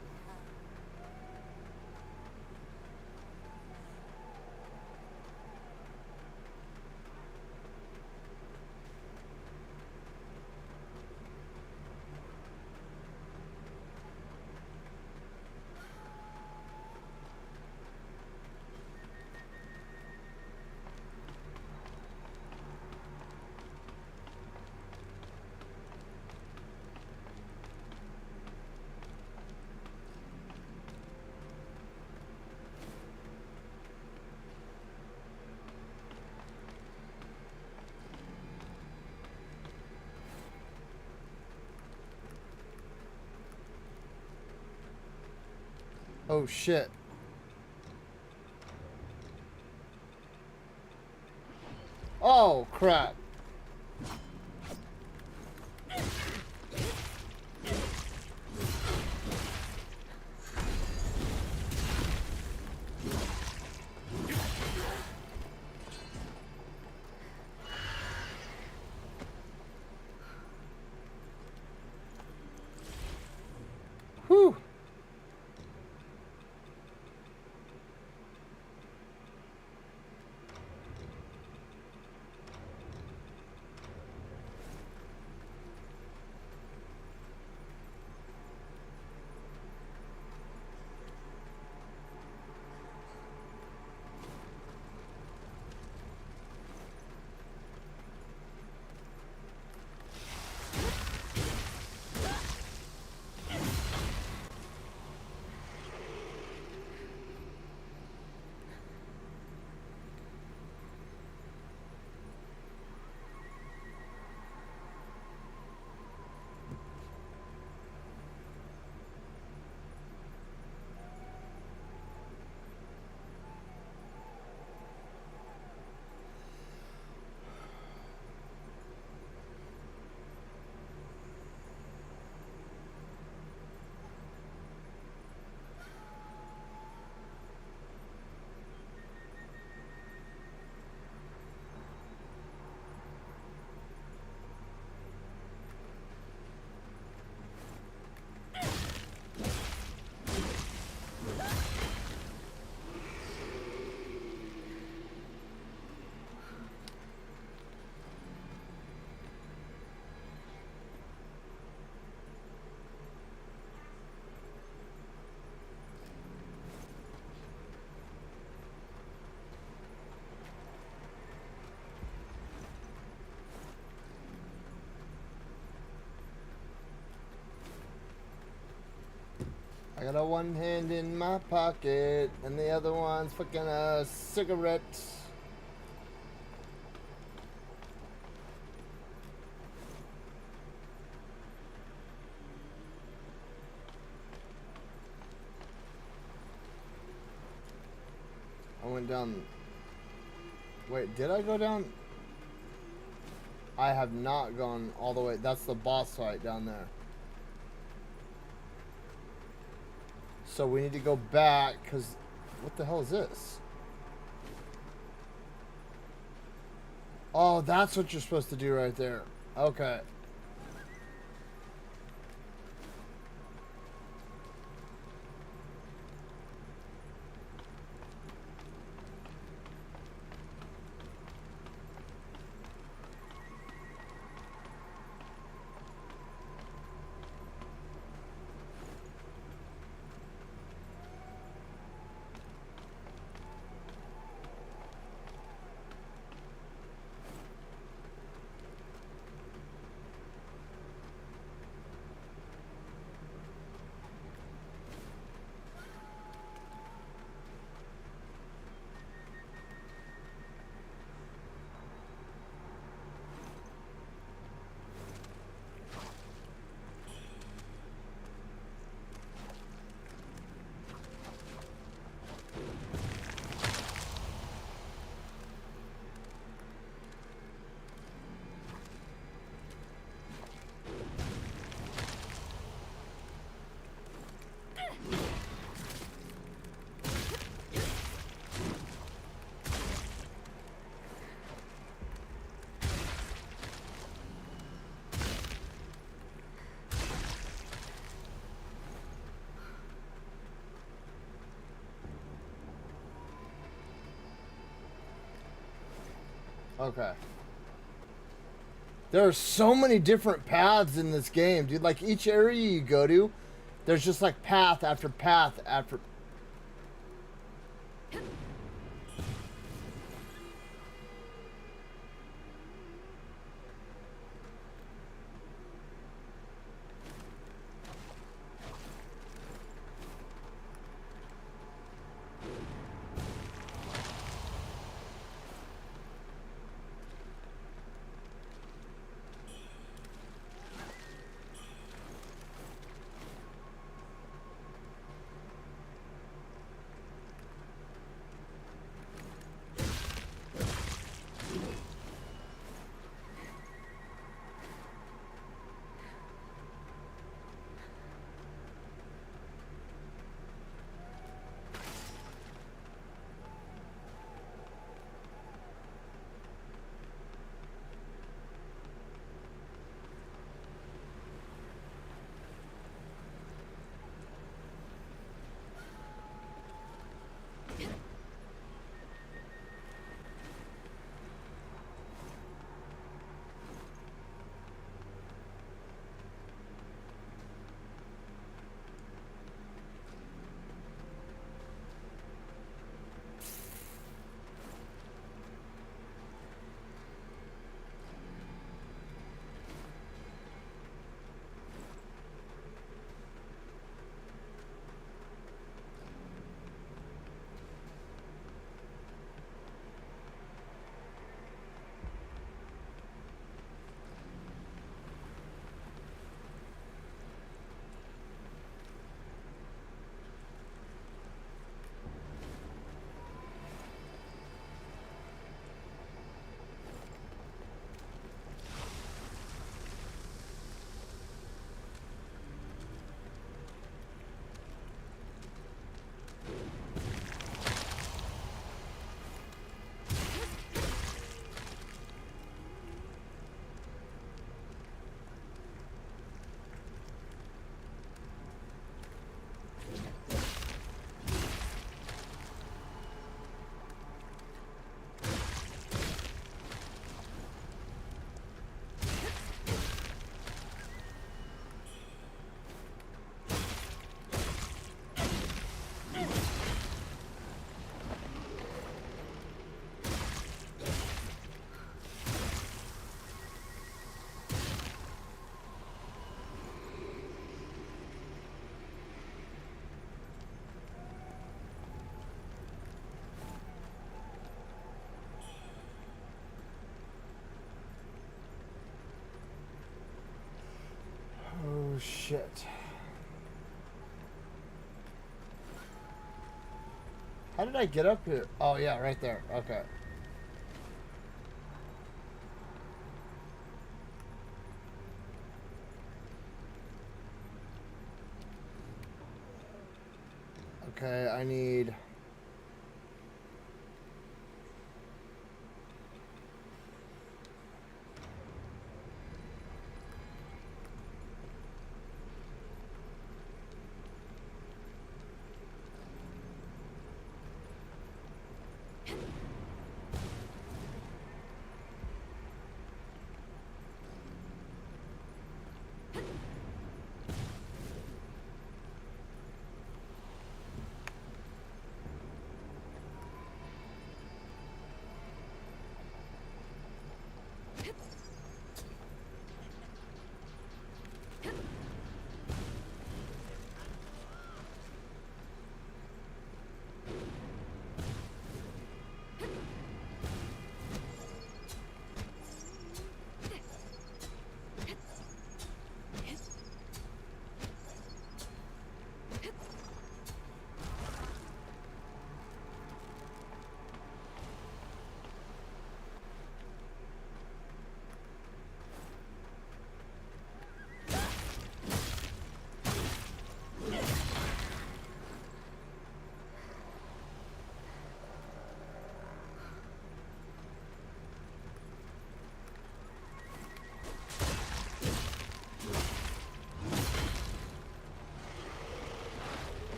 Speaker 2: Oh shit. Oh crap. Whew. I got a one hand in my pocket, and the other one's fucking a cigarette. I went down. Wait, did I go down? I have not gone all the way. That's the boss fight down there. So we need to go back, because what the hell is this? Oh, that's what you're supposed to do right there. Okay. Okay. There are so many different paths in this game, dude. Like, each area you go to, there's just like path after path after... Oh, shit. How did I get up here? Oh, yeah, right there. Okay. Okay, I need...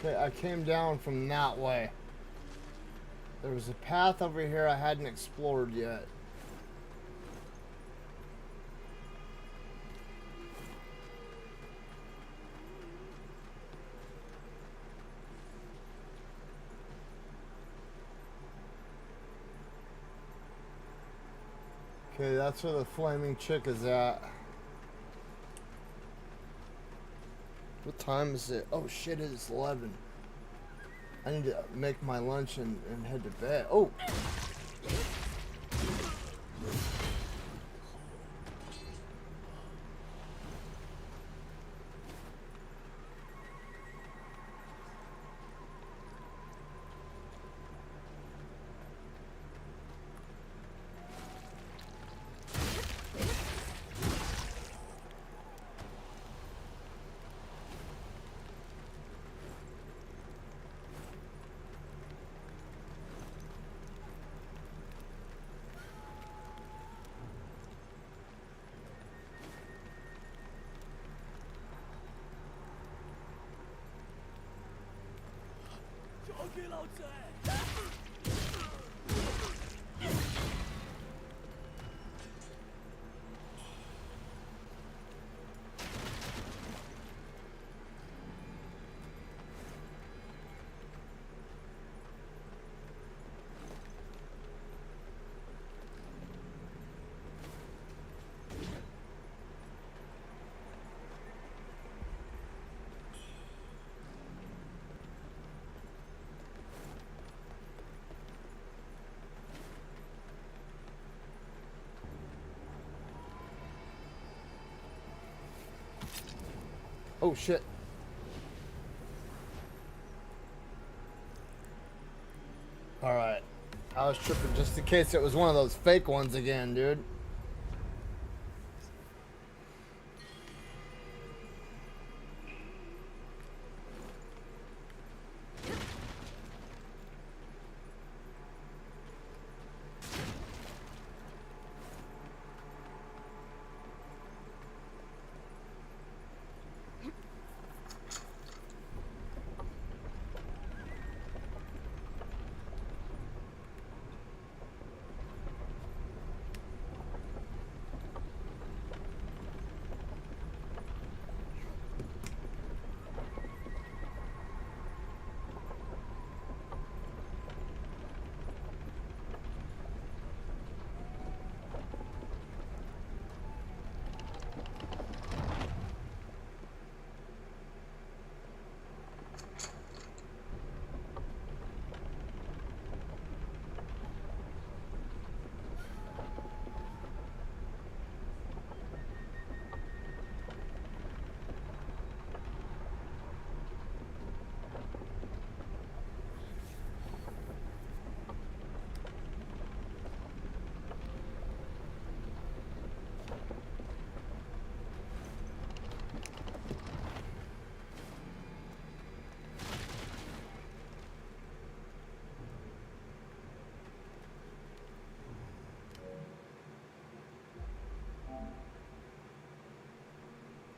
Speaker 2: Okay, I came down from that way. There was a path over here I hadn't explored yet. Okay, that's where the flaming chick is at. What time is it? Oh shit, it is 11. I need to make my lunch and head to bed. Oh! Oh shit. Alright. I was tripping just in case it was one of those fake ones again, dude.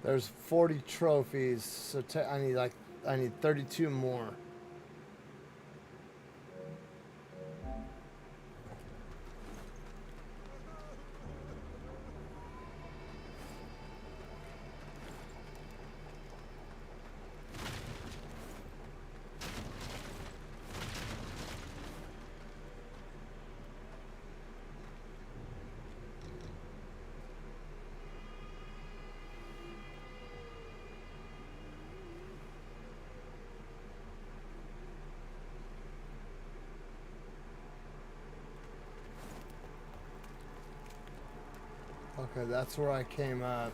Speaker 2: There's 40 trophies, so I need 32 more. Okay, that's where I came up.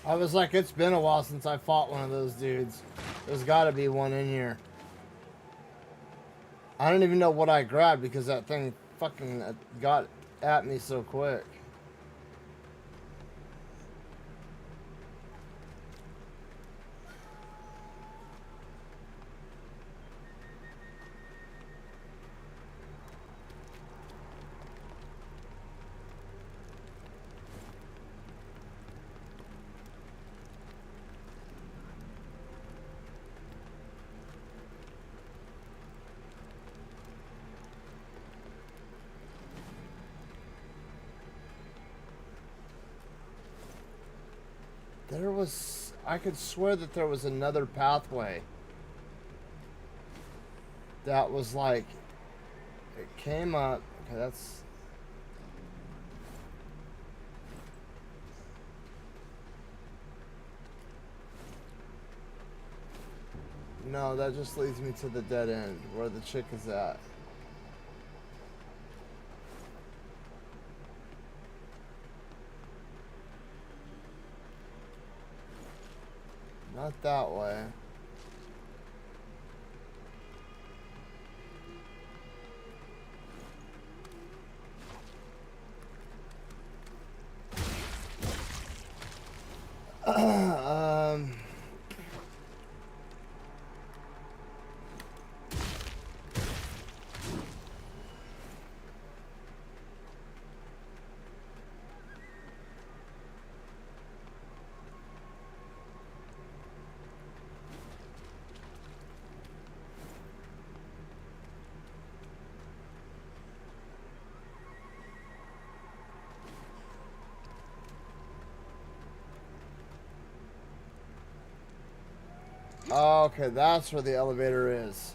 Speaker 2: I was like, it's been a while since I fought one of those dudes. There's got to be one in here. I don't even know what I grabbed because that thing fucking got at me so quick. There was... I could swear that there was another pathway. That was like... It came up... Okay, that's... No, that just leads me to the dead end, where the chick is at. Not that way. Oh, okay, that's where the elevator is.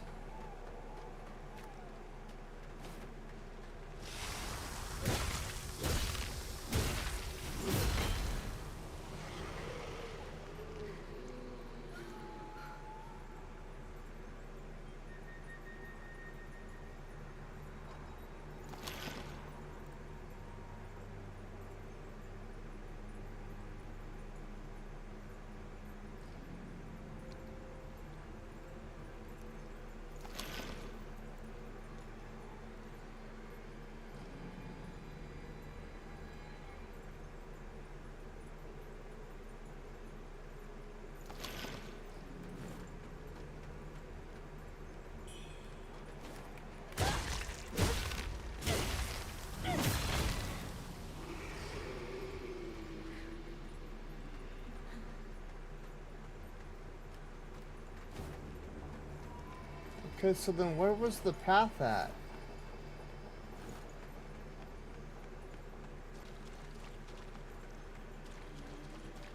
Speaker 2: Okay, so then where was the path at?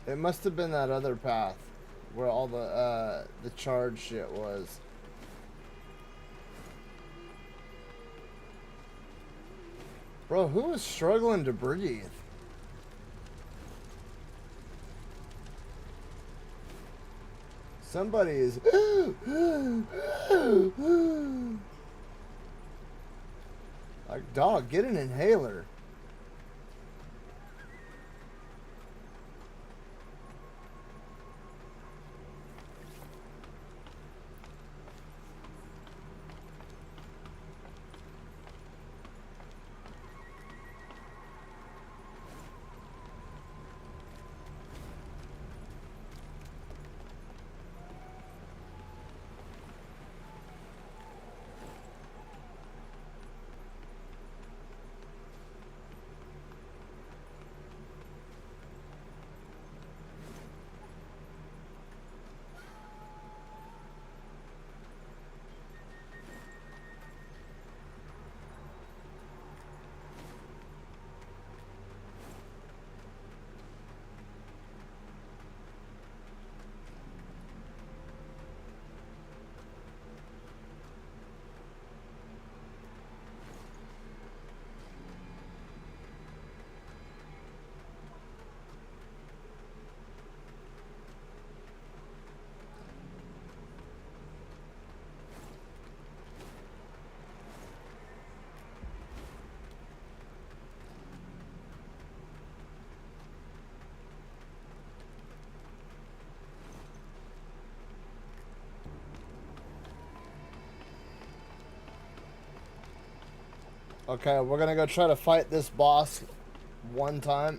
Speaker 2: It must have been that other path where all the charge shit was. Bro, who is struggling to breathe? Somebody is like, dog, get an inhaler. Okay, we're gonna go try to fight this boss one time.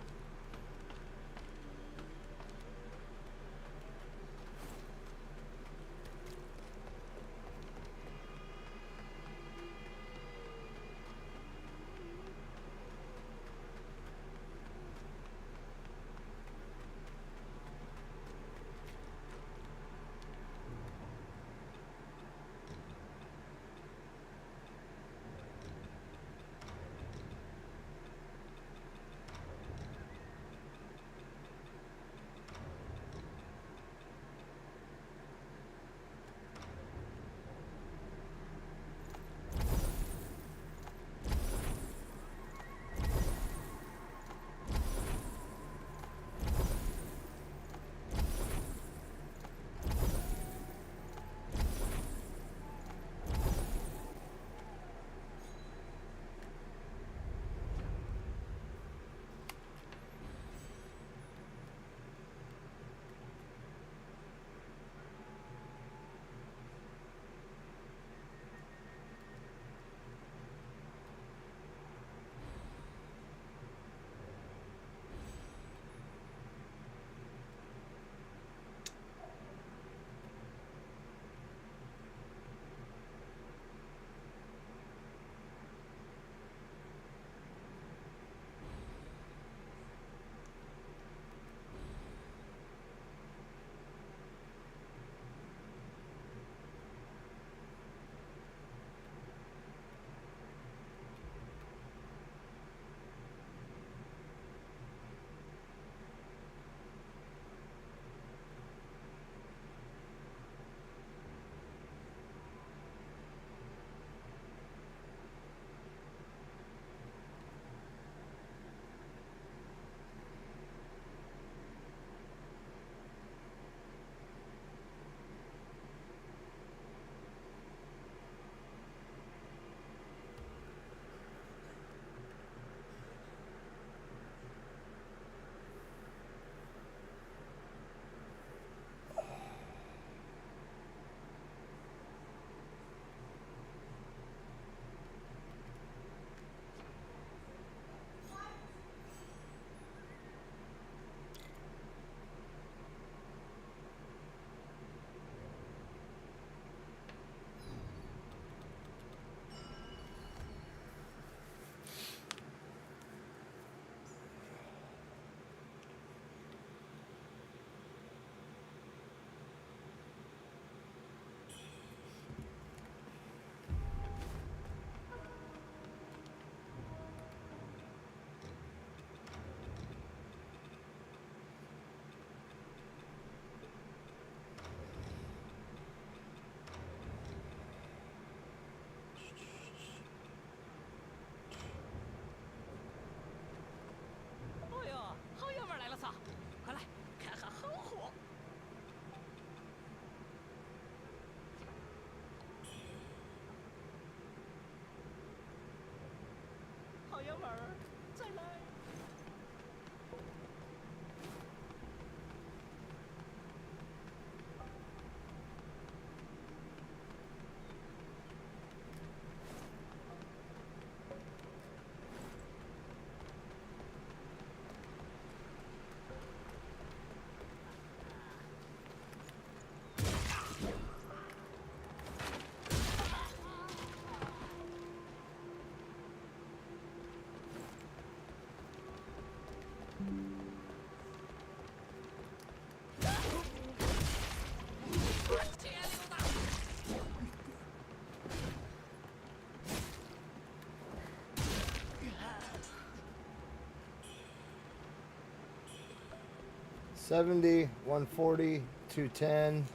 Speaker 5: 爷们儿，再来。
Speaker 2: 70, 140, 210.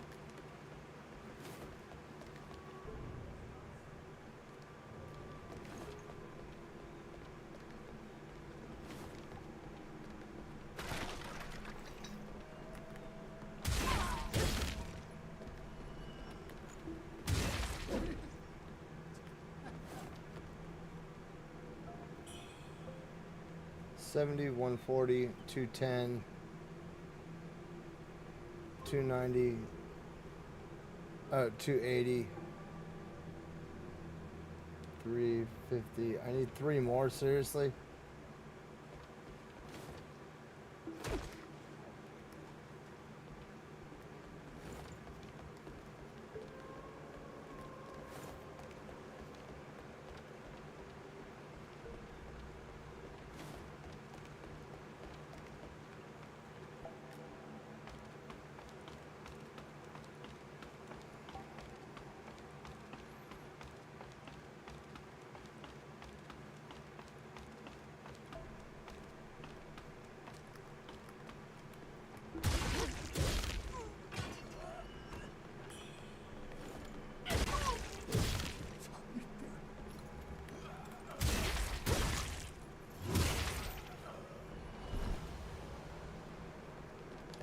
Speaker 2: $70, 140, 210, 290, 280, 350. I need 3 more, seriously?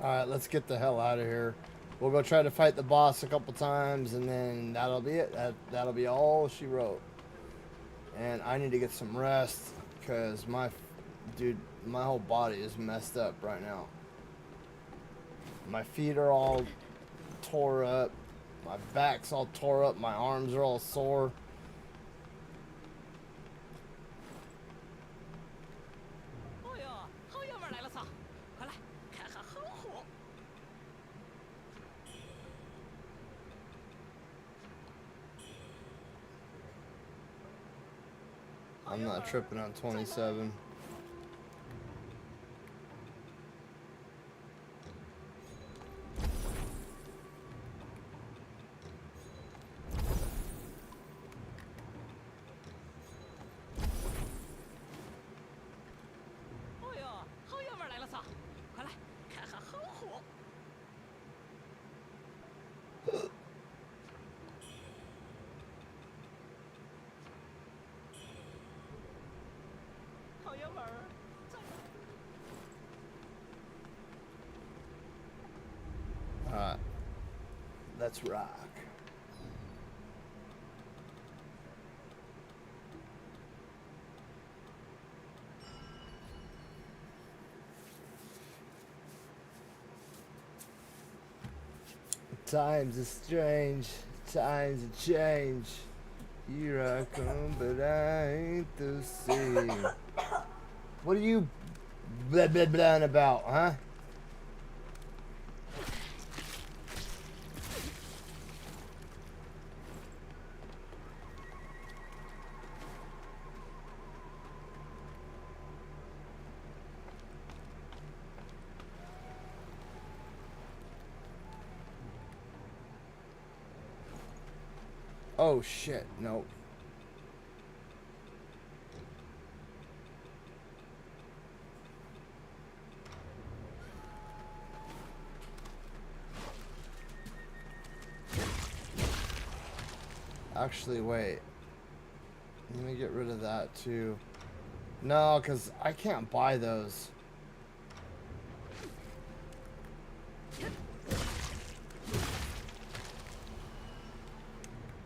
Speaker 2: Alright, let's get the hell out of here. We'll go try to fight the boss a couple times, and then that'll be it. That'll be all she wrote. And I need to get some rest, because my whole body is messed up right now. My feet are all tore up. My back's all tore up. My arms are all sore. I'm not tripping on 27. Alright, let's rock. Times are strange, times are change. Here I come, but I ain't the same. What are you blah blah blah about, huh? Oh shit, no. Actually, wait. Let me get rid of that too. No, because I can't buy those.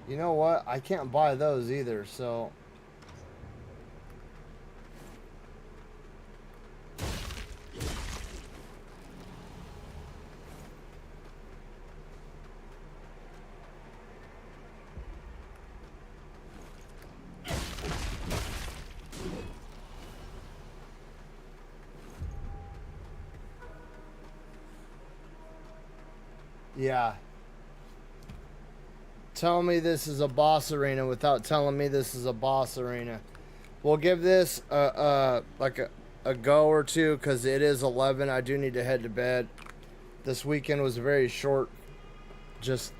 Speaker 2: You know what? I can't buy those either, so... Yeah. Tell me this is a boss arena without telling me this is a boss arena. We'll give this a go or two because it is 11. I do need to head to bed. This weekend was very short, just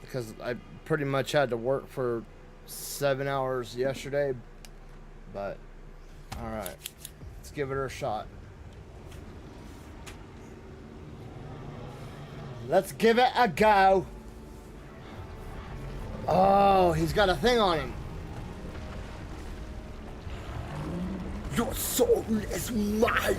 Speaker 2: because I pretty much had to work for 7 hours yesterday. But all right, let's give it a shot. Let's give it a go. Oh, he's got a thing on him. Your soul is mine.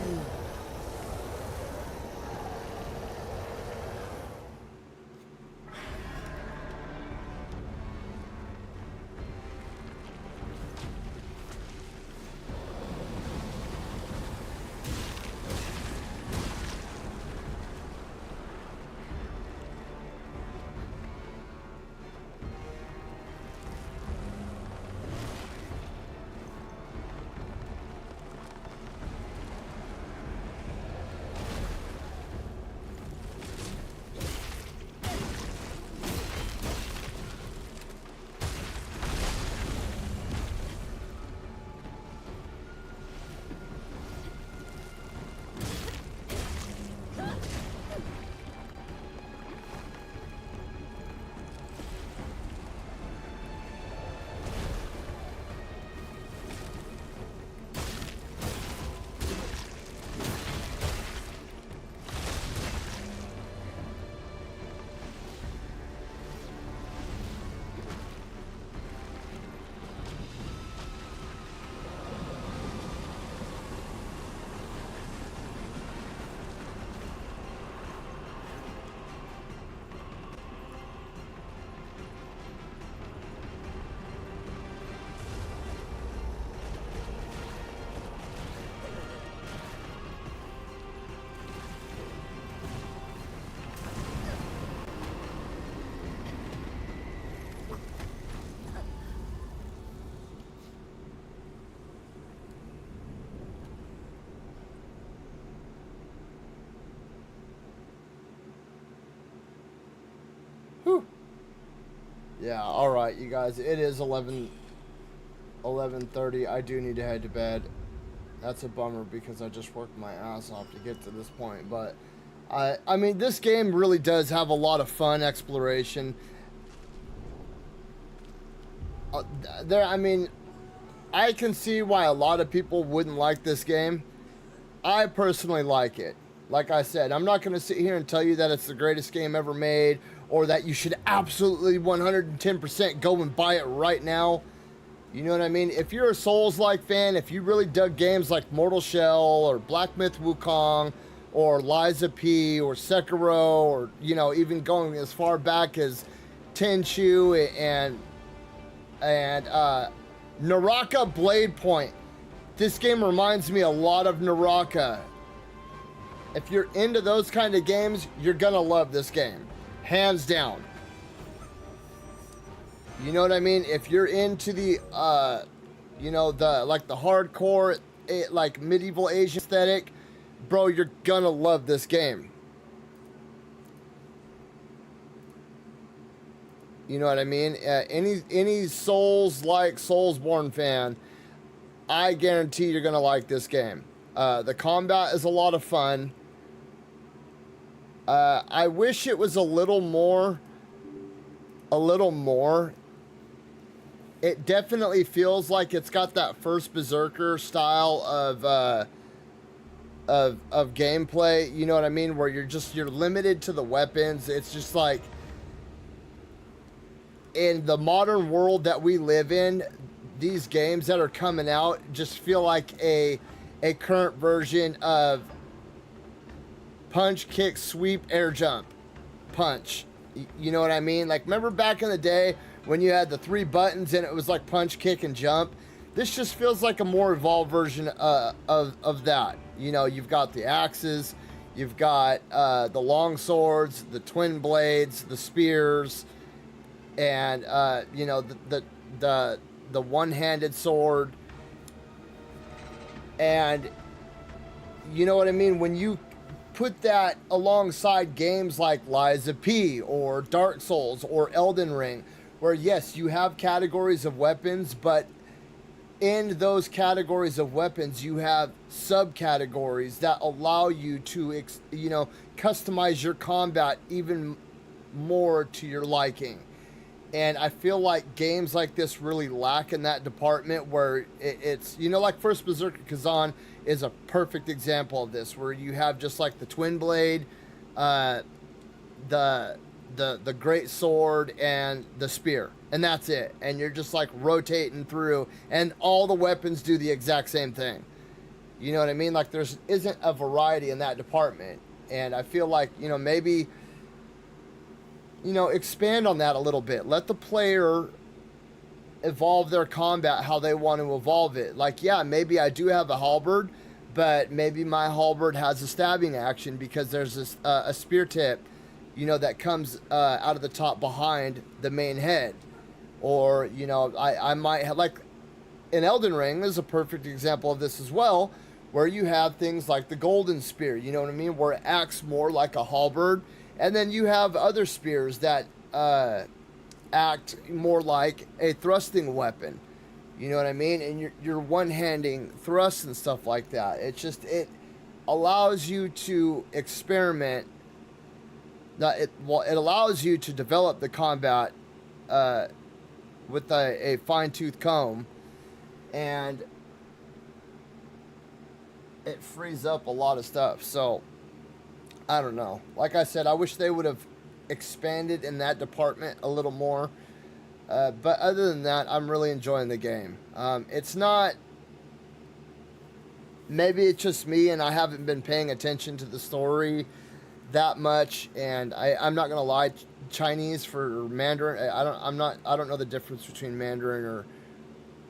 Speaker 2: Yeah, all right, you guys. It is 11:30. I do need to head to bed. That's a bummer because I just worked my ass off to get to this point. But I mean, this game really does have a lot of fun exploration. I mean, I can see why a lot of people wouldn't like this game. I personally like it. Like I said, I'm not going to sit here and tell you that it's the greatest game ever made or that you should absolutely 110% go and buy it right now. You know what I mean? If you're a Souls-like fan, if you really dug games like Mortal Shell or Black Myth Wukong or Liza P or Sekiro or, you know, even going as far back as Tenchu and Naraka Blade Point. This game reminds me a lot of Naraka. If you're into those kind of games, you're gonna love this game. Hands down. You know what I mean? If you're into the, you know, the hardcore, like medieval Asian aesthetic, bro, you're gonna love this game. You know what I mean? Any Souls-like, Soulsborne fan, I guarantee you're gonna like this game. The combat is a lot of fun. I wish it was a little more. It definitely feels like it's got that first Berserker style of gameplay. You know what I mean? Where you're limited to the weapons. It's just like in the modern world that we live in, these games that are coming out just feel like a current version of punch, kick, sweep, air jump, punch. You know what I mean? Like, remember back in the day when you had the 3 buttons and it was like punch, kick, and jump? This just feels like a more evolved version of that. You know, you've got the axes, you've got the long swords, the twin blades, the spears, and you know, the one-handed sword. And you know what I mean? When you put that alongside games like Lies of P or Dark Souls or Elden Ring, where yes, you have categories of weapons, but in those categories of weapons, you have subcategories that allow you to, customize your combat even more to your liking. And I feel like games like this really lack in that department, where it's, like First Berserker Kazan is a perfect example of this, where you have just like the twin blade, the great sword, and the spear, and that's it. And you're just like rotating through, and all the weapons do the exact same thing. You know what I mean? Like isn't a variety in that department, and I feel like maybe expand on that a little bit. Let the player evolve their combat how they want to evolve it. Like, yeah, maybe I do have a halberd, but maybe my halberd has a stabbing action because there's this, a spear tip, that comes out of the top behind the main head. Or, I might have, like, in Elden Ring is a perfect example of this as well, where you have things like the golden spear, you know what I mean, where it acts more like a halberd. And then you have other spears that act more like a thrusting weapon. You know what I mean? And you're one-handing thrusts and stuff like that. It allows you to experiment. It allows you to develop the combat with a fine-tooth comb. And it frees up a lot of stuff. So I don't know. Like I said, I wish they would have expanded in that department a little more. But other than that, I'm really enjoying the game. It's not... Maybe it's just me and I haven't been paying attention to the story that much. And I'm not going to lie, Chinese for Mandarin, I don't know the difference between Mandarin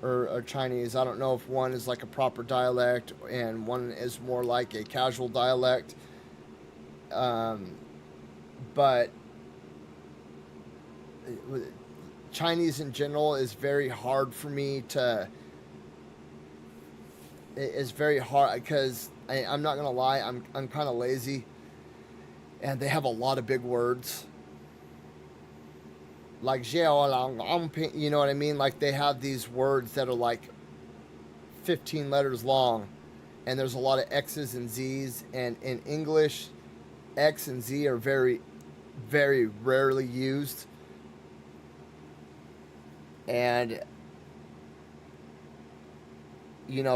Speaker 2: or Chinese. I don't know if one is like a proper dialect and one is more like a casual dialect. But Chinese in general is very hard for me to. It's very hard because I'm not gonna lie, I'm kind of lazy, and they have a lot of big words. Like you know what I mean? Like they have these words that are like 15 letters long, and there's a lot of X's and Z's, and in English, X and Z are very, very rarely used. And,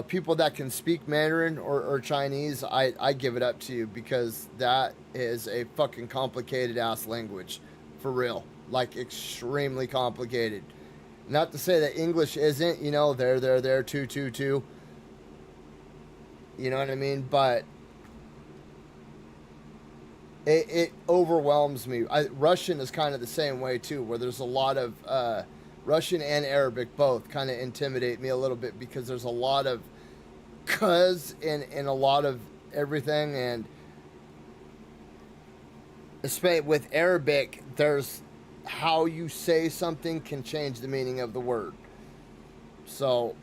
Speaker 2: people that can speak Mandarin or Chinese, I give it up to you, because that is a fucking complicated ass language. For real. Like, extremely complicated. Not to say that English isn't, there, too. You know what I mean? But it overwhelms me. Russian is kind of the same way too, where there's a lot of Russian and Arabic both kind of intimidate me a little bit, because there's a lot of cuz in a lot of everything. And especially with Arabic, there's how you say something can change the meaning of the word. So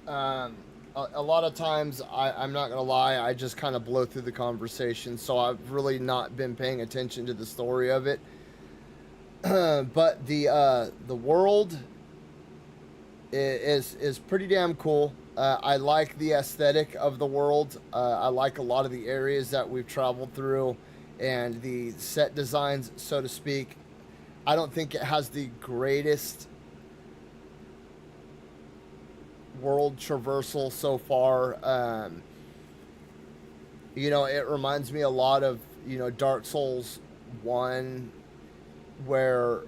Speaker 2: a lot of times, I'm not gonna lie, I just kind of blow through the conversation, so I've really not been paying attention to the story of it. But the world is pretty damn cool. I like the aesthetic of the world. I like a lot of the areas that we've traveled through, and the set designs, so to speak. I don't think it has the greatest world traversal so far. It reminds me a lot of Dark Souls 1, where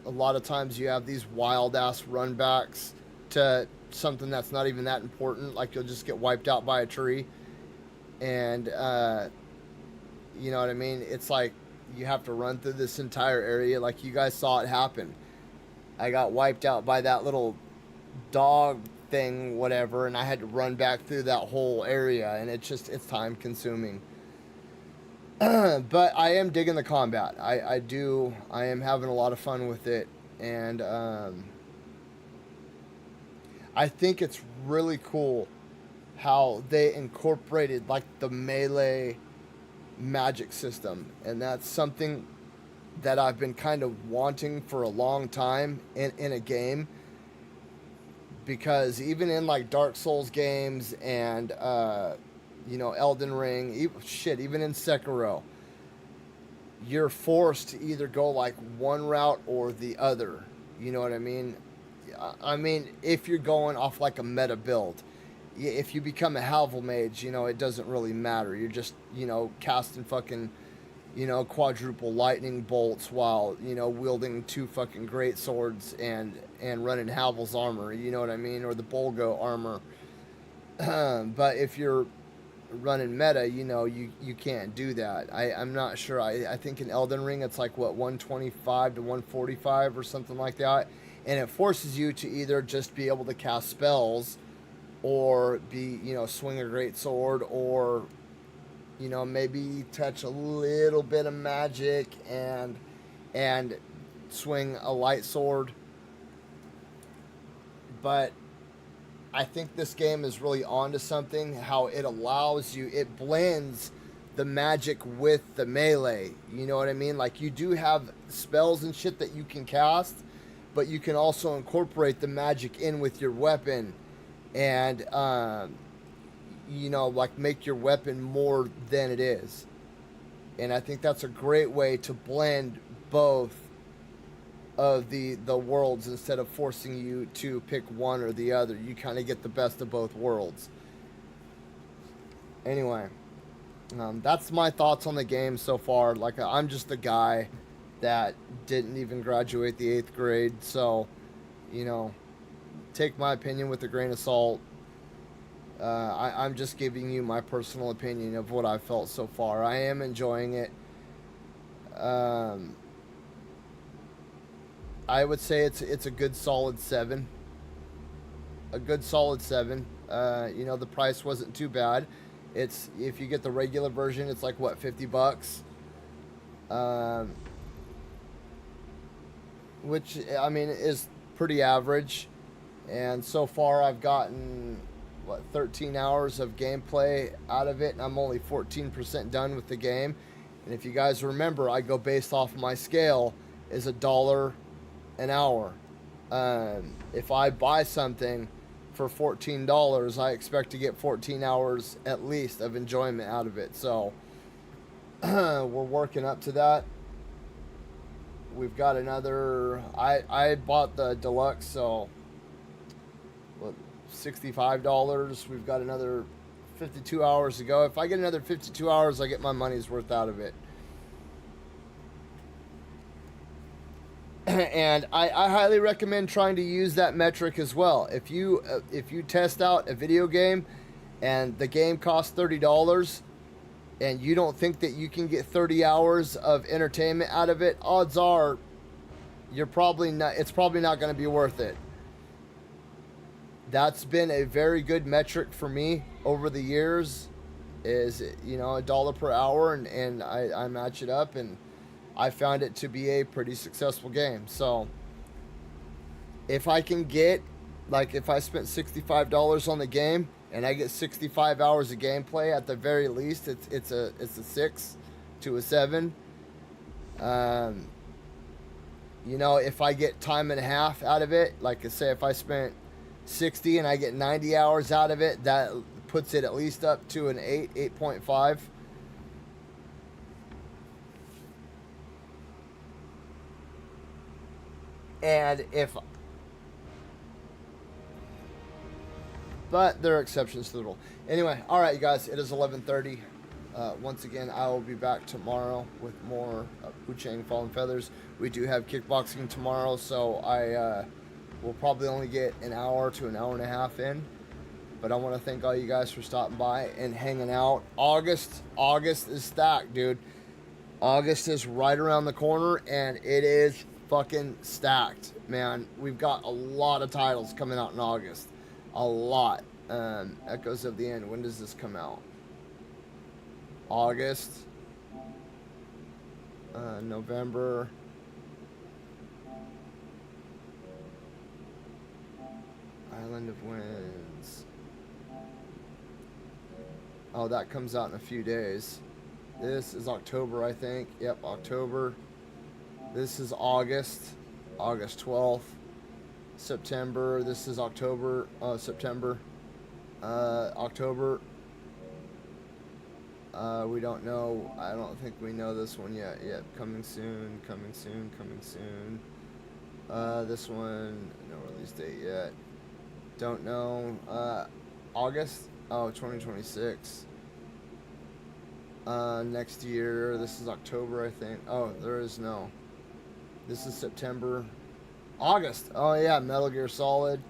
Speaker 2: a lot of times you have these wild ass runbacks to something that's not even that important, like you'll just get wiped out by a tree, and you know what I mean, it's like you have to run through this entire area. Like, you guys saw it happen. I got wiped out by that little dog thing, whatever, and I had to run back through that whole area, and it's time consuming. But I am digging the combat. I am having a lot of fun with it, and I think it's really cool how they incorporated like the melee magic system, and that's something that I've been kind of wanting for a long time in a game, because even in like Dark Souls games and Elden Ring, even in Sekiro, you're forced to either go like one route or the other. You know what I mean? I mean, if you're going off like a meta build, if you become a Halvel mage, it doesn't really matter. You're just, casting fucking, quadruple lightning bolts while, wielding two fucking great swords and running Havel's armor, you know what I mean? Or the Bolgo armor. But if you're running meta, you can't do that. I'm not sure. I think in Elden Ring it's like what, 125 to 145 or something like that. And it forces you to either just be able to cast spells or be, swing a great sword, or, maybe touch a little bit of magic and swing a light sword. But I think this game is really onto something, how it allows you, it blends the magic with the melee. You know what I mean? Like, you do have spells and shit that you can cast, but you can also incorporate the magic in with your weapon and, like make your weapon more than it is. And I think that's a great way to blend both of the worlds instead of forcing you to pick one or the other. You kind of get the best of both worlds. Anyway, that's my thoughts on the game so far. Like, I'm just a guy that didn't even graduate the 8th grade, so, take my opinion with a grain of salt. I'm just giving you my personal opinion of what I've felt so far. I am enjoying it. I would say it's a good solid 7. A good solid 7. The price wasn't too bad. It's, if you get the regular version, it's like what, $50. Which, I mean, is pretty average. And so far I've gotten 13 hours of gameplay out of it, and I'm only 14% done with the game. And if you guys remember, I go based off my scale is $1 an hour. If I buy something for $14, I expect to get 14 hours at least of enjoyment out of it. So we're working up to that. We've got another, I bought the deluxe, so $65. We've got another 52 hours to go. If I get another 52 hours, I get my money's worth out of it. And I highly recommend trying to use that metric as well. If you test out a video game and the game costs $30 and you don't think that you can get 30 hours of entertainment out of it, odds are it's probably not going to be worth it. That's been a very good metric for me over the years, is, $1 per hour, and I match it up, and I found it to be a pretty successful game. So if I can get, like, if I spent $65 on the game and I get 65 hours of gameplay, at the very least, it's a 6 to a 7. If I get time and a half out of it, like I say, if I spent 60 and I get 90 hours out of it, that puts it at least up to an 8.5. And but there are exceptions to the rule. Anyway, all right, you guys, it is 11:30. Once again, I will be back tomorrow with more Wuchang Fallen Feathers. We do have kickboxing tomorrow, so I will probably only get an hour to an hour and a half in. But I want to thank all you guys for stopping by and hanging out. August is stacked, dude. August is right around the corner, and it is fucking stacked, man. We've got a lot of titles coming out in August. A lot. Echoes of the End. When does this come out? August. November. Island of Winds. Oh, that comes out in a few days. This is October, I think. Yep, October. This is August. August 12th. September. This is October. September. October. We don't know. I don't think we know this one yet. Yep, coming soon, coming soon, coming soon. This one, no release date yet. Don't know. August? Oh, 2026. Next year. This is October, I think. Oh, there is no. This is September. August. Oh, yeah, Metal Gear Solid.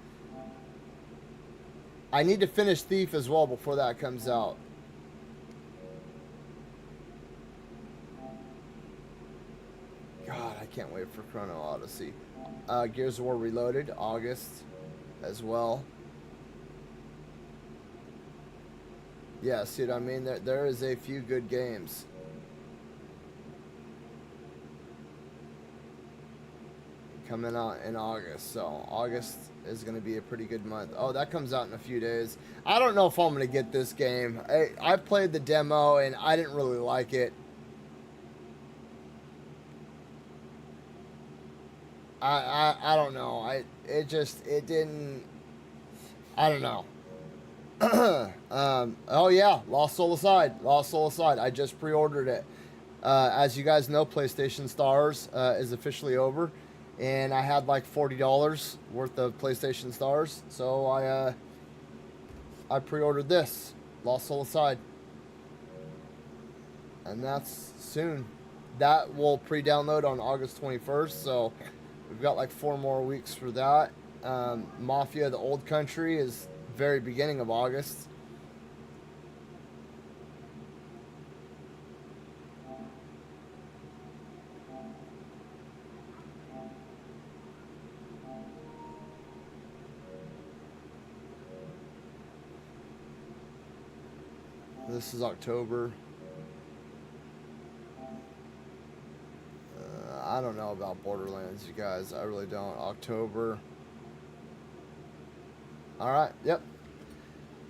Speaker 2: I need to finish Thief as well before that comes out. God, I can't wait for Chrono Odyssey. Gears of War Reloaded, August as well. Yeah, see what I mean? There is a few good games. Coming out in August. So August is going to be a pretty good month. Oh, that comes out in a few days. I don't know if I'm going to get this game. I played the demo and I didn't really like it. I don't know. It didn't. I don't know. Oh yeah, Lost Soul Aside. Lost Soul Aside. I just pre-ordered it. As you guys know, PlayStation Stars is officially over, and I had like $40 worth of PlayStation Stars, so I pre-ordered this Lost Soul Aside, and that's soon. That will pre-download on August 21st, so we've got like 4 more weeks for that. Mafia: The Old Country is very beginning of August. This is October. I don't know about Borderlands, you guys. I really don't. October. Alright, yep.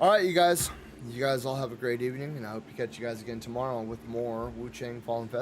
Speaker 2: Alright, you guys. You guys all have a great evening, and I hope to catch you guys again tomorrow with more Wuchang Fallen Fest.